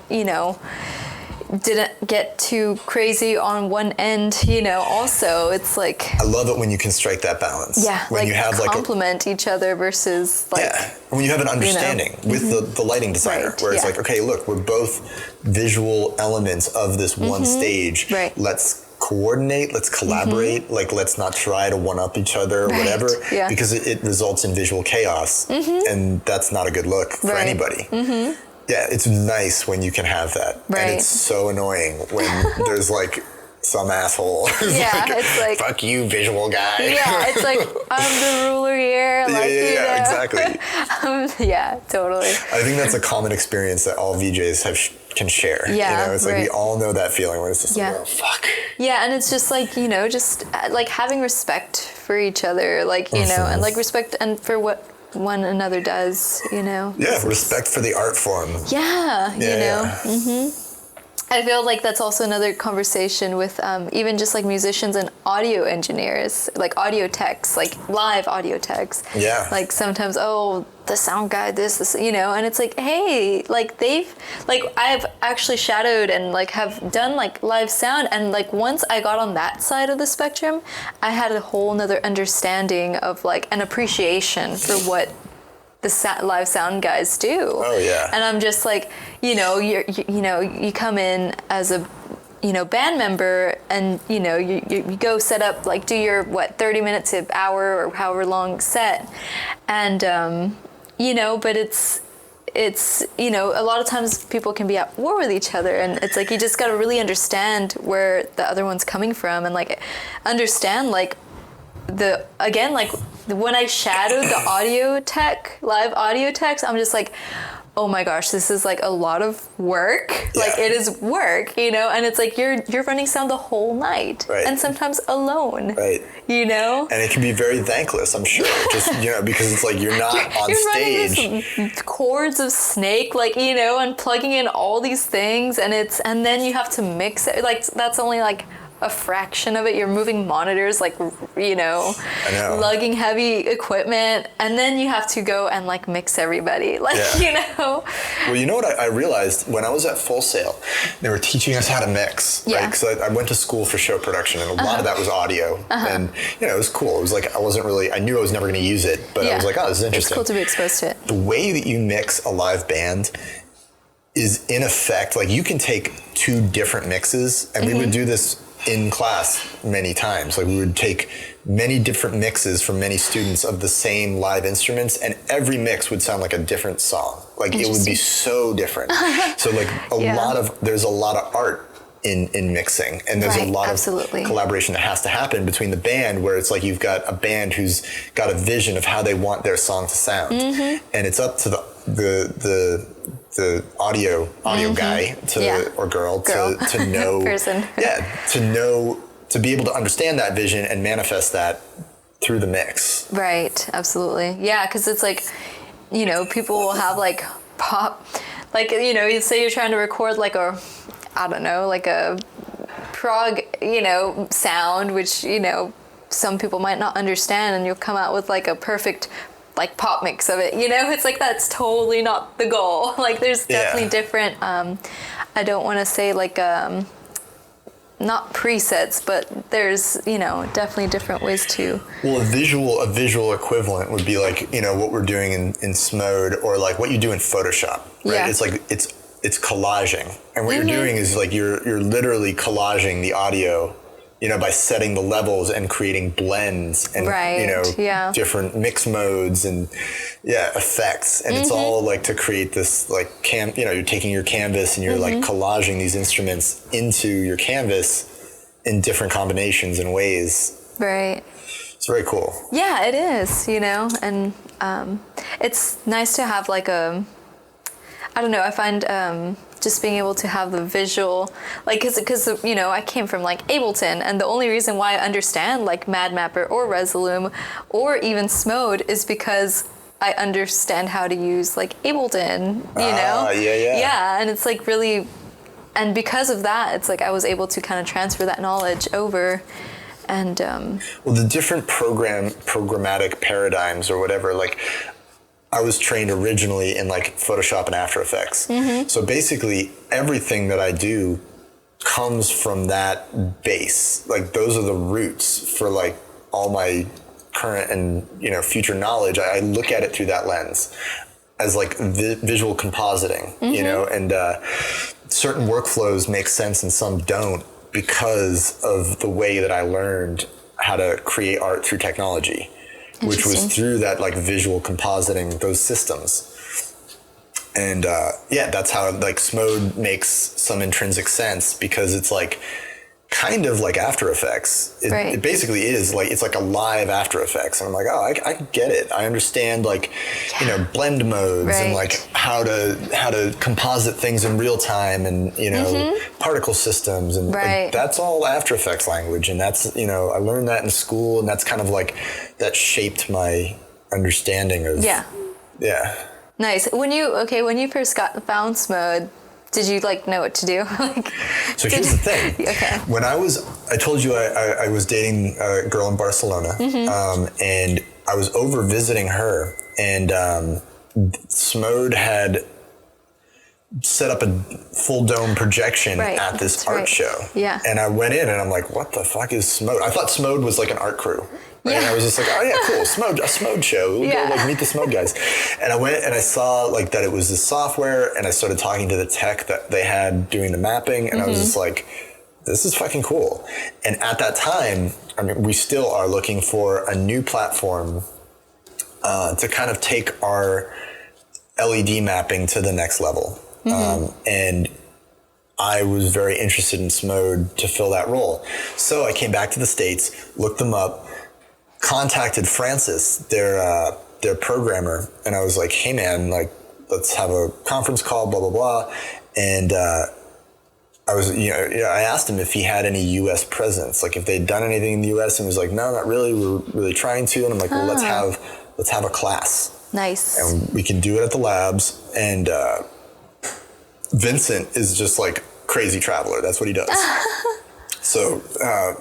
Speaker 2: get too crazy on one end, also it's like,
Speaker 1: I love it when you can strike that balance.
Speaker 2: Yeah, when, like, you have, like, complement each other versus, like,
Speaker 1: when you have an understanding with the lighting designer, where it's like, okay, look, we're both visual elements of this one stage. Right. Let's coordinate, let's collaborate, like, let's not try to one-up each other or whatever, because it results in visual chaos, and that's not a good look for anybody. Yeah, it's nice when you can have that. Right. And it's so annoying when there's, like, some asshole who's
Speaker 2: it's like,
Speaker 1: fuck you, visual guy.
Speaker 2: Yeah, it's like, I'm the ruler here. Like,
Speaker 1: exactly.
Speaker 2: Totally.
Speaker 1: I think that's a common experience that all VJs can share.
Speaker 2: Yeah,
Speaker 1: it's like, we all know that feeling where it's just like, oh, fuck.
Speaker 2: Yeah, and it's just like, just like having respect for each other, like, and, like, respect and for what one another does, Yeah,
Speaker 1: respect for the art form.
Speaker 2: I feel like that's also another conversation with even just, like, musicians and audio engineers, like audio techs, like live audio techs. Yeah. Like, sometimes, the sound guy, this, and it's like, hey, like, I've actually shadowed and, like, have done, like, live sound, and, like, once I got on that side of the spectrum, I had a whole nother understanding of, like, an appreciation for what the live sound guys do. Oh yeah. And I'm just like, you come in as a band member, and you go set up, like, do your 30 minutes to hour or however long set, and but it's a lot of times people can be at war with each other, and it's like, you just got to really understand where the other one's coming from, and, like, understand, like, when I shadowed the live audio techs, I'm just like, oh my gosh, this is like a lot of work. Like it is work, you know, and it's like you're running sound the whole night and sometimes alone, you know?
Speaker 1: And it can be very thankless, I'm sure, just, you know, because it's like you're not on stage.
Speaker 2: Running this chords of Snake, like, you know, and plugging in all these things and then you have to mix it. Like that's only like a fraction of it. You're moving monitors, like, you know, lugging heavy equipment, and then you have to go and like mix everybody, like, you know.
Speaker 1: Well, you know what I realized when I was at Full Sail, they were teaching us how to mix, right? Because I went to school for show production, and a lot of that was audio, and you know, it was cool. It was like I knew I was never going to use it, but I was like, oh, this is interesting.
Speaker 2: It's cool to be exposed to it.
Speaker 1: The way that you mix a live band is in effect like you can take two different mixes, and we would do this in class many times. Like we would take many different mixes from many students of the same live instruments, and every mix would sound like a different song. Like it would be so different. So like there's a lot of art in mixing, and there's a lot of collaboration that has to happen between the band, where it's like you've got a band who's got a vision of how they want their song to sound, and it's up to the audio guy or girl to know
Speaker 2: person.
Speaker 1: to be able to understand that vision and manifest that through the mix.
Speaker 2: Right, absolutely. Yeah, because it's like, you know, people will have like pop, like, you know, you say you're trying to record like a prog, you know, sound, which, you know, some people might not understand, and you'll come out with like a perfect like pop mix of it, you know. It's like that's totally not the goal. Like there's definitely different I don't want to say like not presets, but there's, you know, definitely different ways to.
Speaker 1: Well, a visual equivalent would be like, you know, what we're doing in Smode, or like what you do in Photoshop, right? It's like it's collaging, and what you're doing is like you're literally collaging the audio, you know, by setting the levels and creating blends and, you know, different mix modes and effects. And it's all like to create this like you know, you're taking your canvas and you're like collaging these instruments into your canvas in different combinations and ways.
Speaker 2: Right.
Speaker 1: It's very cool.
Speaker 2: Yeah, it is, you know, and it's nice to have like I don't know, I find just being able to have the visual, like, because you know, I came from like Ableton, and the only reason why I understand like Mad Mapper or Resolume or even Smode is because I understand how to use like Ableton, you know? Yeah, and it's like really, and because of that, it's like I was able to kind of transfer that knowledge over. And
Speaker 1: well, the different programmatic paradigms or whatever, like I was trained originally in like Photoshop and After Effects. So basically everything that I do comes from that base. Like those are the roots for like all my current and, you know, future knowledge. I look at it through that lens as like visual compositing, you know, and certain workflows make sense and some don't because of the way that I learned how to create art through technology, which was through that like visual compositing, those systems. And that's how like Smode makes some intrinsic sense, because it's like kind of like After Effects. It basically is like, it's like a live After Effects. And I'm like, oh, I get it. I understand like, you know, blend modes and like how to composite things in real time and, you know, particle systems. And like, that's all After Effects language. And that's, you know, I learned that in school, and that's kind of like, that shaped my understanding of.
Speaker 2: Nice. When you first found Smode, did you like know what to do?
Speaker 1: So here's the thing. When I told you I was dating a girl in Barcelona, and I was over visiting her, and Smode had set up a full dome projection at this art show. And I went in and I'm like, what the fuck is Smode? I thought Smode was like an art crew. And I was just like, oh yeah, cool, Smode, a Smode show. We'll go like meet the Smode guys. And I went and I saw like that it was this software, and I started talking to the tech that they had doing the mapping, and I was just like, this is fucking cool. And at that time, I mean, we still are looking for a new platform to kind of take our LED mapping to the next level. And I was very interested in Smode to fill that role. So I came back to the States, looked them up, contacted Francis, their programmer, and I was like, hey man, like, let's have a conference call, blah, blah, blah. And I asked him if he had any U.S. presence, like if they'd done anything in the U.S. and he was like, no, not really. We're really trying to. And I'm like, well, let's have a class.
Speaker 2: Nice.
Speaker 1: And we can do it at the labs. And Vincent is just like crazy traveler. That's what he does. So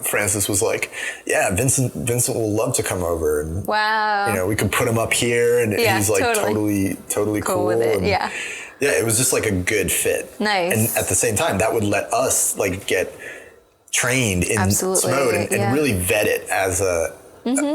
Speaker 1: Francis was like, yeah, Vincent will love to come over. And,
Speaker 2: wow.
Speaker 1: We could put him up here. And he's like totally cool
Speaker 2: with it.
Speaker 1: And,
Speaker 2: yeah.
Speaker 1: Yeah, it was just like a good fit.
Speaker 2: Nice.
Speaker 1: And at the same time, that would let us like get trained in
Speaker 2: Absolutely.
Speaker 1: Smode and really vet it as a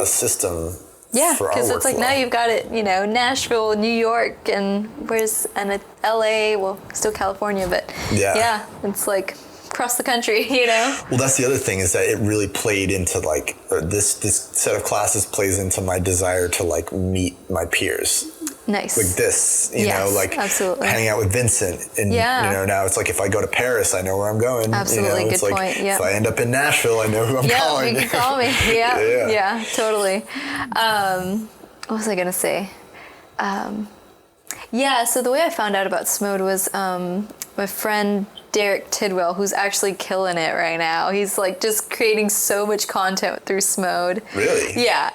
Speaker 1: system.
Speaker 2: Yeah,
Speaker 1: for our
Speaker 2: because it's like
Speaker 1: workflow.
Speaker 2: now you've got it, Nashville, New York, and LA, well, still California, but yeah, it's like across the country,
Speaker 1: Well, that's the other thing is that it really played into like, or this set of classes plays into my desire to like meet my peers.
Speaker 2: Nice.
Speaker 1: Like this, like
Speaker 2: absolutely.
Speaker 1: hanging out with Vincent. And, now it's like if I go to Paris, I know where I'm going.
Speaker 2: Absolutely,
Speaker 1: it's
Speaker 2: good
Speaker 1: like
Speaker 2: point. Yep.
Speaker 1: If I end up in Nashville, I know who I'm calling.
Speaker 2: Yeah, you can call me. Yeah, totally. What was I going to say? So the way I found out about Smode was my friend Derek Tidwell, who's actually killing it right now. He's like just creating so much content through Smode.
Speaker 1: Really?
Speaker 2: Yeah,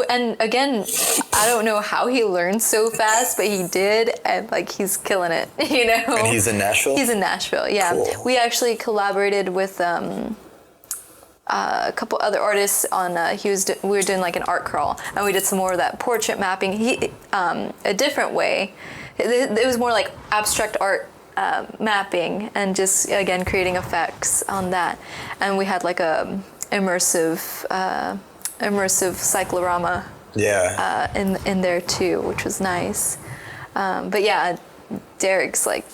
Speaker 2: and again, I don't know how he learned so fast, but he did, and like he's killing it,
Speaker 1: And he's in Nashville?
Speaker 2: He's in Nashville, yeah. Cool. We actually collaborated with a couple other artists on we were doing like an art crawl, and we did some more of that portrait mapping. A different way. It was more like abstract art mapping, and just again creating effects on that. And we had like a immersive cyclorama in there too, which was nice. But yeah, Derek's like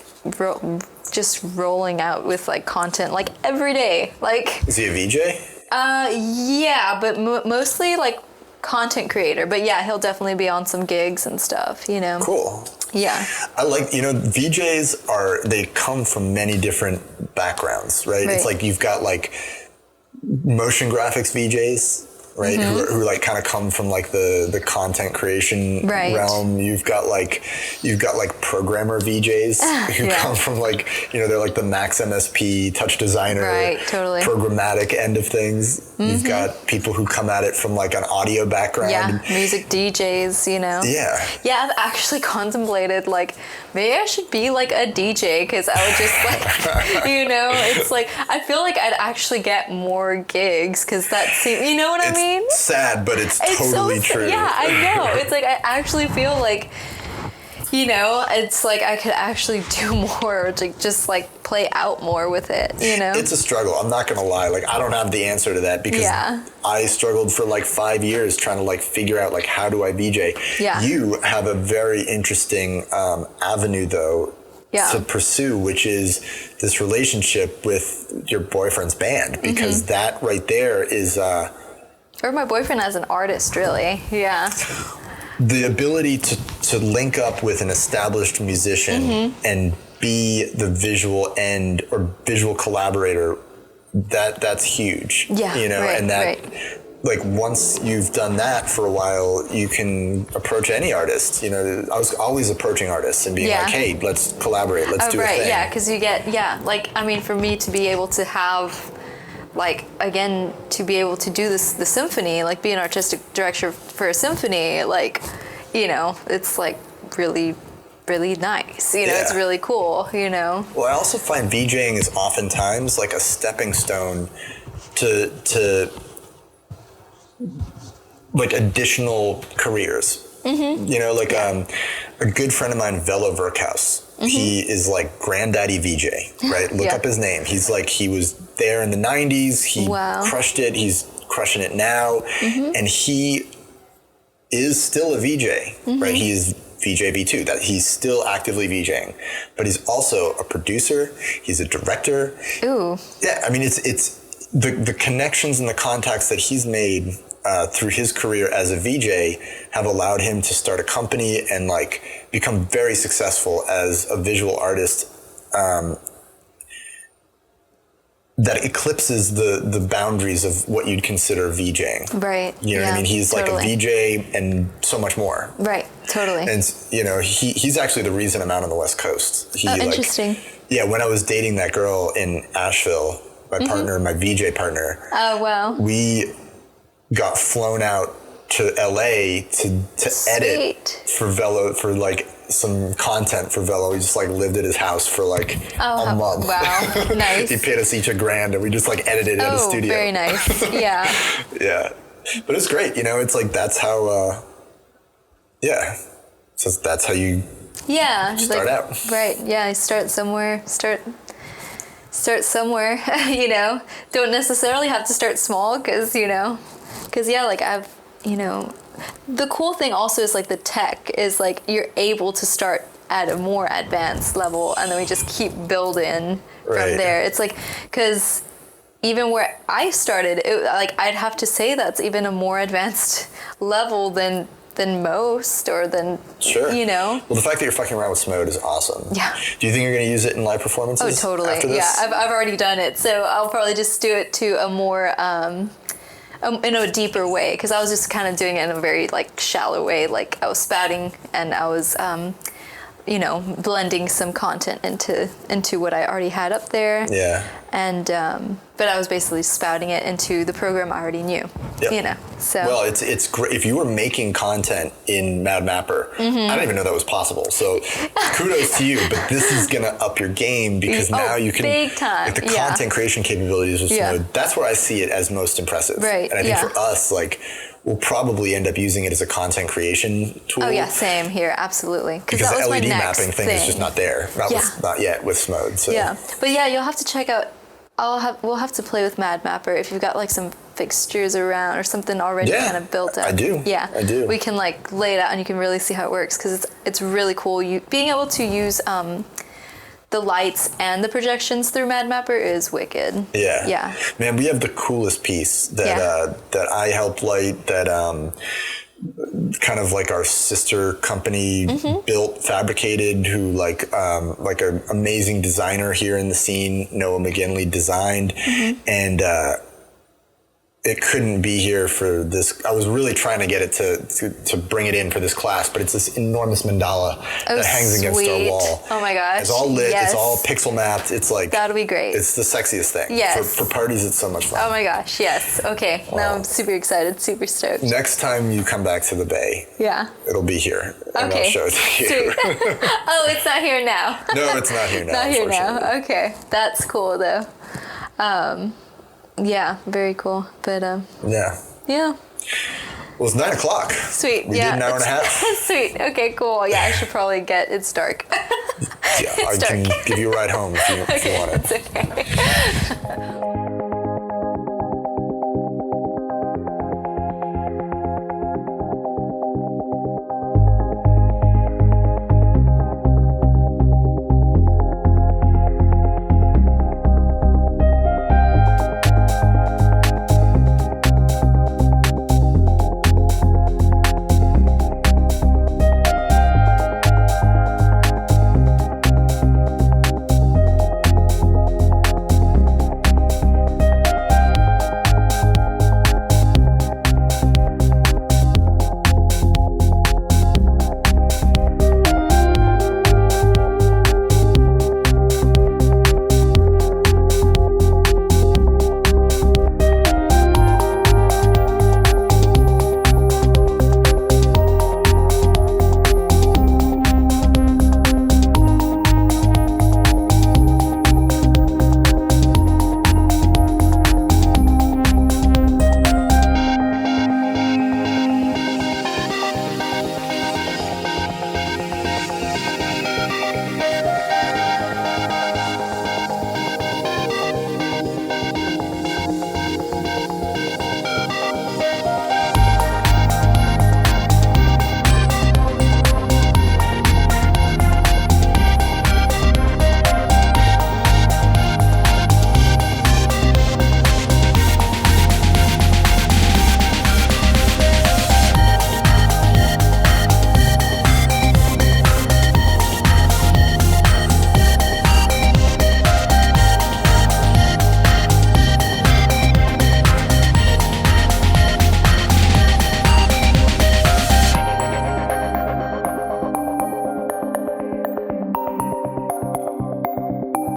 Speaker 2: just rolling out with like content like every day. Like,
Speaker 1: is he a VJ?
Speaker 2: Yeah, but mostly like content creator. But yeah, he'll definitely be on some gigs and stuff.
Speaker 1: Cool.
Speaker 2: Yeah.
Speaker 1: I like, VJs they come from many different backgrounds, right? It's like you've got like motion graphics VJs, right? Mm-hmm. Who like kind of come from like the content creation realm. You've got like programmer VJs who come from like, they're like the Max MSP touch designer, programmatic end of things. Mm-hmm. You've got people who come at it from like an audio background.
Speaker 2: Yeah, music DJs, Yeah. Yeah, I've actually contemplated like, maybe I should be like a DJ, because I would just like, it's like, I feel like I'd actually get more gigs, because that seems, you know what I mean?
Speaker 1: It's sad, but it's totally true.
Speaker 2: Yeah, I know. It's like, I actually feel like, it's like I could actually do more, like just like play out more with it,
Speaker 1: It's a struggle. I'm not going to lie. Like, I don't have the answer to that, because I struggled for like 5 years trying to like figure out like, how do I VJ? Yeah. You have a very interesting avenue though to pursue, which is this relationship with your boyfriend's band, because that right there is...
Speaker 2: or my boyfriend as an artist, really. Yeah.
Speaker 1: The ability to link up with an established musician and be the visual end or visual collaborator, that's huge. Yeah, and that like once you've done that for a while, you can approach any artist. I was always approaching artists and being like, hey, let's collaborate, let's do a thing.
Speaker 2: Yeah, because you get for me to be able to have, like, again, to be able to do the symphony, like be an artistic director for a symphony, like, it's like really, really nice. It's really cool,
Speaker 1: Well, I also find VJing is oftentimes like a stepping stone to like additional careers. Mm-hmm. A good friend of mine, Bela Fleck, he is like granddaddy VJ, right? Look up his name. He's like, he was there in the 90s. He crushed it. He's crushing it now. Mm-hmm. And he is still a VJ, right? He is VJ V2, that he's still actively VJing, but he's also a producer. He's a director. Ooh. Yeah. I mean, it's the connections and the contacts that he's made through his career as a VJ have allowed him to start a company and like become very successful as a visual artist, that eclipses the boundaries of what you'd consider VJing.
Speaker 2: Right.
Speaker 1: You know what I mean? He's
Speaker 2: totally.
Speaker 1: like a VJ and so much more.
Speaker 2: Right. Totally.
Speaker 1: And, you know, he's actually the reason I'm out on the West Coast.
Speaker 2: Interesting.
Speaker 1: Yeah, when I was dating that girl in Asheville, my partner, my VJ partner.
Speaker 2: Oh, wow.
Speaker 1: We got flown out to LA to edit for Velo, for like some content for Velo. We just like lived at his house for like a month.
Speaker 2: Wow, nice.
Speaker 1: He paid us each a $1,000 and we just like edited in a studio.
Speaker 2: Oh, very nice. Yeah.
Speaker 1: Yeah. But it's great, you know, it's like that's how, so that's how you start out. Right,
Speaker 2: yeah, I start somewhere, you know. Don't necessarily have to start small because like I've, you know, the cool thing also is like the tech is like you're able to start at a more advanced level and then we just keep building from there. It's like, because even where I started, like I'd have to say that's even a more advanced level than most, or than, you know.
Speaker 1: Well, the fact that you're fucking around with Smode is awesome.
Speaker 2: Yeah.
Speaker 1: Do you think you're going to use it in live performances?
Speaker 2: Oh, totally.
Speaker 1: After this?
Speaker 2: Yeah, I've already done it, so I'll probably just do it to a more, in a deeper way, because I was just kind of doing it in a very like shallow way. Like I was spouting and I was, you know, blending some content into what I already had up there. Yeah. And but I was basically spouting it into the program I already knew. Yep. You know. So
Speaker 1: well, it's great if you were making content in Mad Mapper. I didn't even know that was possible. So kudos to you. But this is gonna up your game because now you can
Speaker 2: big time.
Speaker 1: Like the content creation capabilities with Smode. That's where I see it as most impressive.
Speaker 2: Right.
Speaker 1: And I think for us, like, we'll probably end up using it as a content creation tool.
Speaker 2: Oh yeah, same here, absolutely.
Speaker 1: Because
Speaker 2: that
Speaker 1: the
Speaker 2: was
Speaker 1: LED
Speaker 2: my next
Speaker 1: mapping thing is just not there. Not yet with Smode. So.
Speaker 2: Yeah, but yeah, you'll have to check out. We'll have to play with Mad Mapper if you've got like some fixtures around or something already kind of built up.
Speaker 1: I do.
Speaker 2: Yeah,
Speaker 1: I do.
Speaker 2: We can like lay it out and you can really see how it works because it's really cool. Being able to use the lights and the projections through Mad Mapper is wicked. Yeah. Yeah.
Speaker 1: Man, we have the coolest piece that that I helped light that kind of like our sister company built, fabricated, who like an amazing designer here in the scene, Noah McGinley, designed. And it couldn't be here for this. I was really trying to get it to bring it in for this class, but it's this enormous mandala that hangs against our wall.
Speaker 2: Oh my gosh.
Speaker 1: It's all lit. Yes. It's all pixel mapped. It's like,
Speaker 2: that'll be great.
Speaker 1: It's the sexiest thing.
Speaker 2: Yes.
Speaker 1: For parties, it's so much fun.
Speaker 2: Oh my gosh. Yes. Okay. Now I'm super excited, super stoked.
Speaker 1: Next time you come back to the Bay, it'll be here. And I'll show it to you.
Speaker 2: Oh, it's not here now.
Speaker 1: No, it's not here now.
Speaker 2: Not here now. Okay. That's cool though. Yeah, very cool. But yeah.
Speaker 1: Well, it's 9 o'clock.
Speaker 2: Sweet.
Speaker 1: We did an hour and a half.
Speaker 2: Sweet. Okay, cool. Yeah, I should probably it's dark.
Speaker 1: I can give you a ride home if you want it.
Speaker 2: It's okay.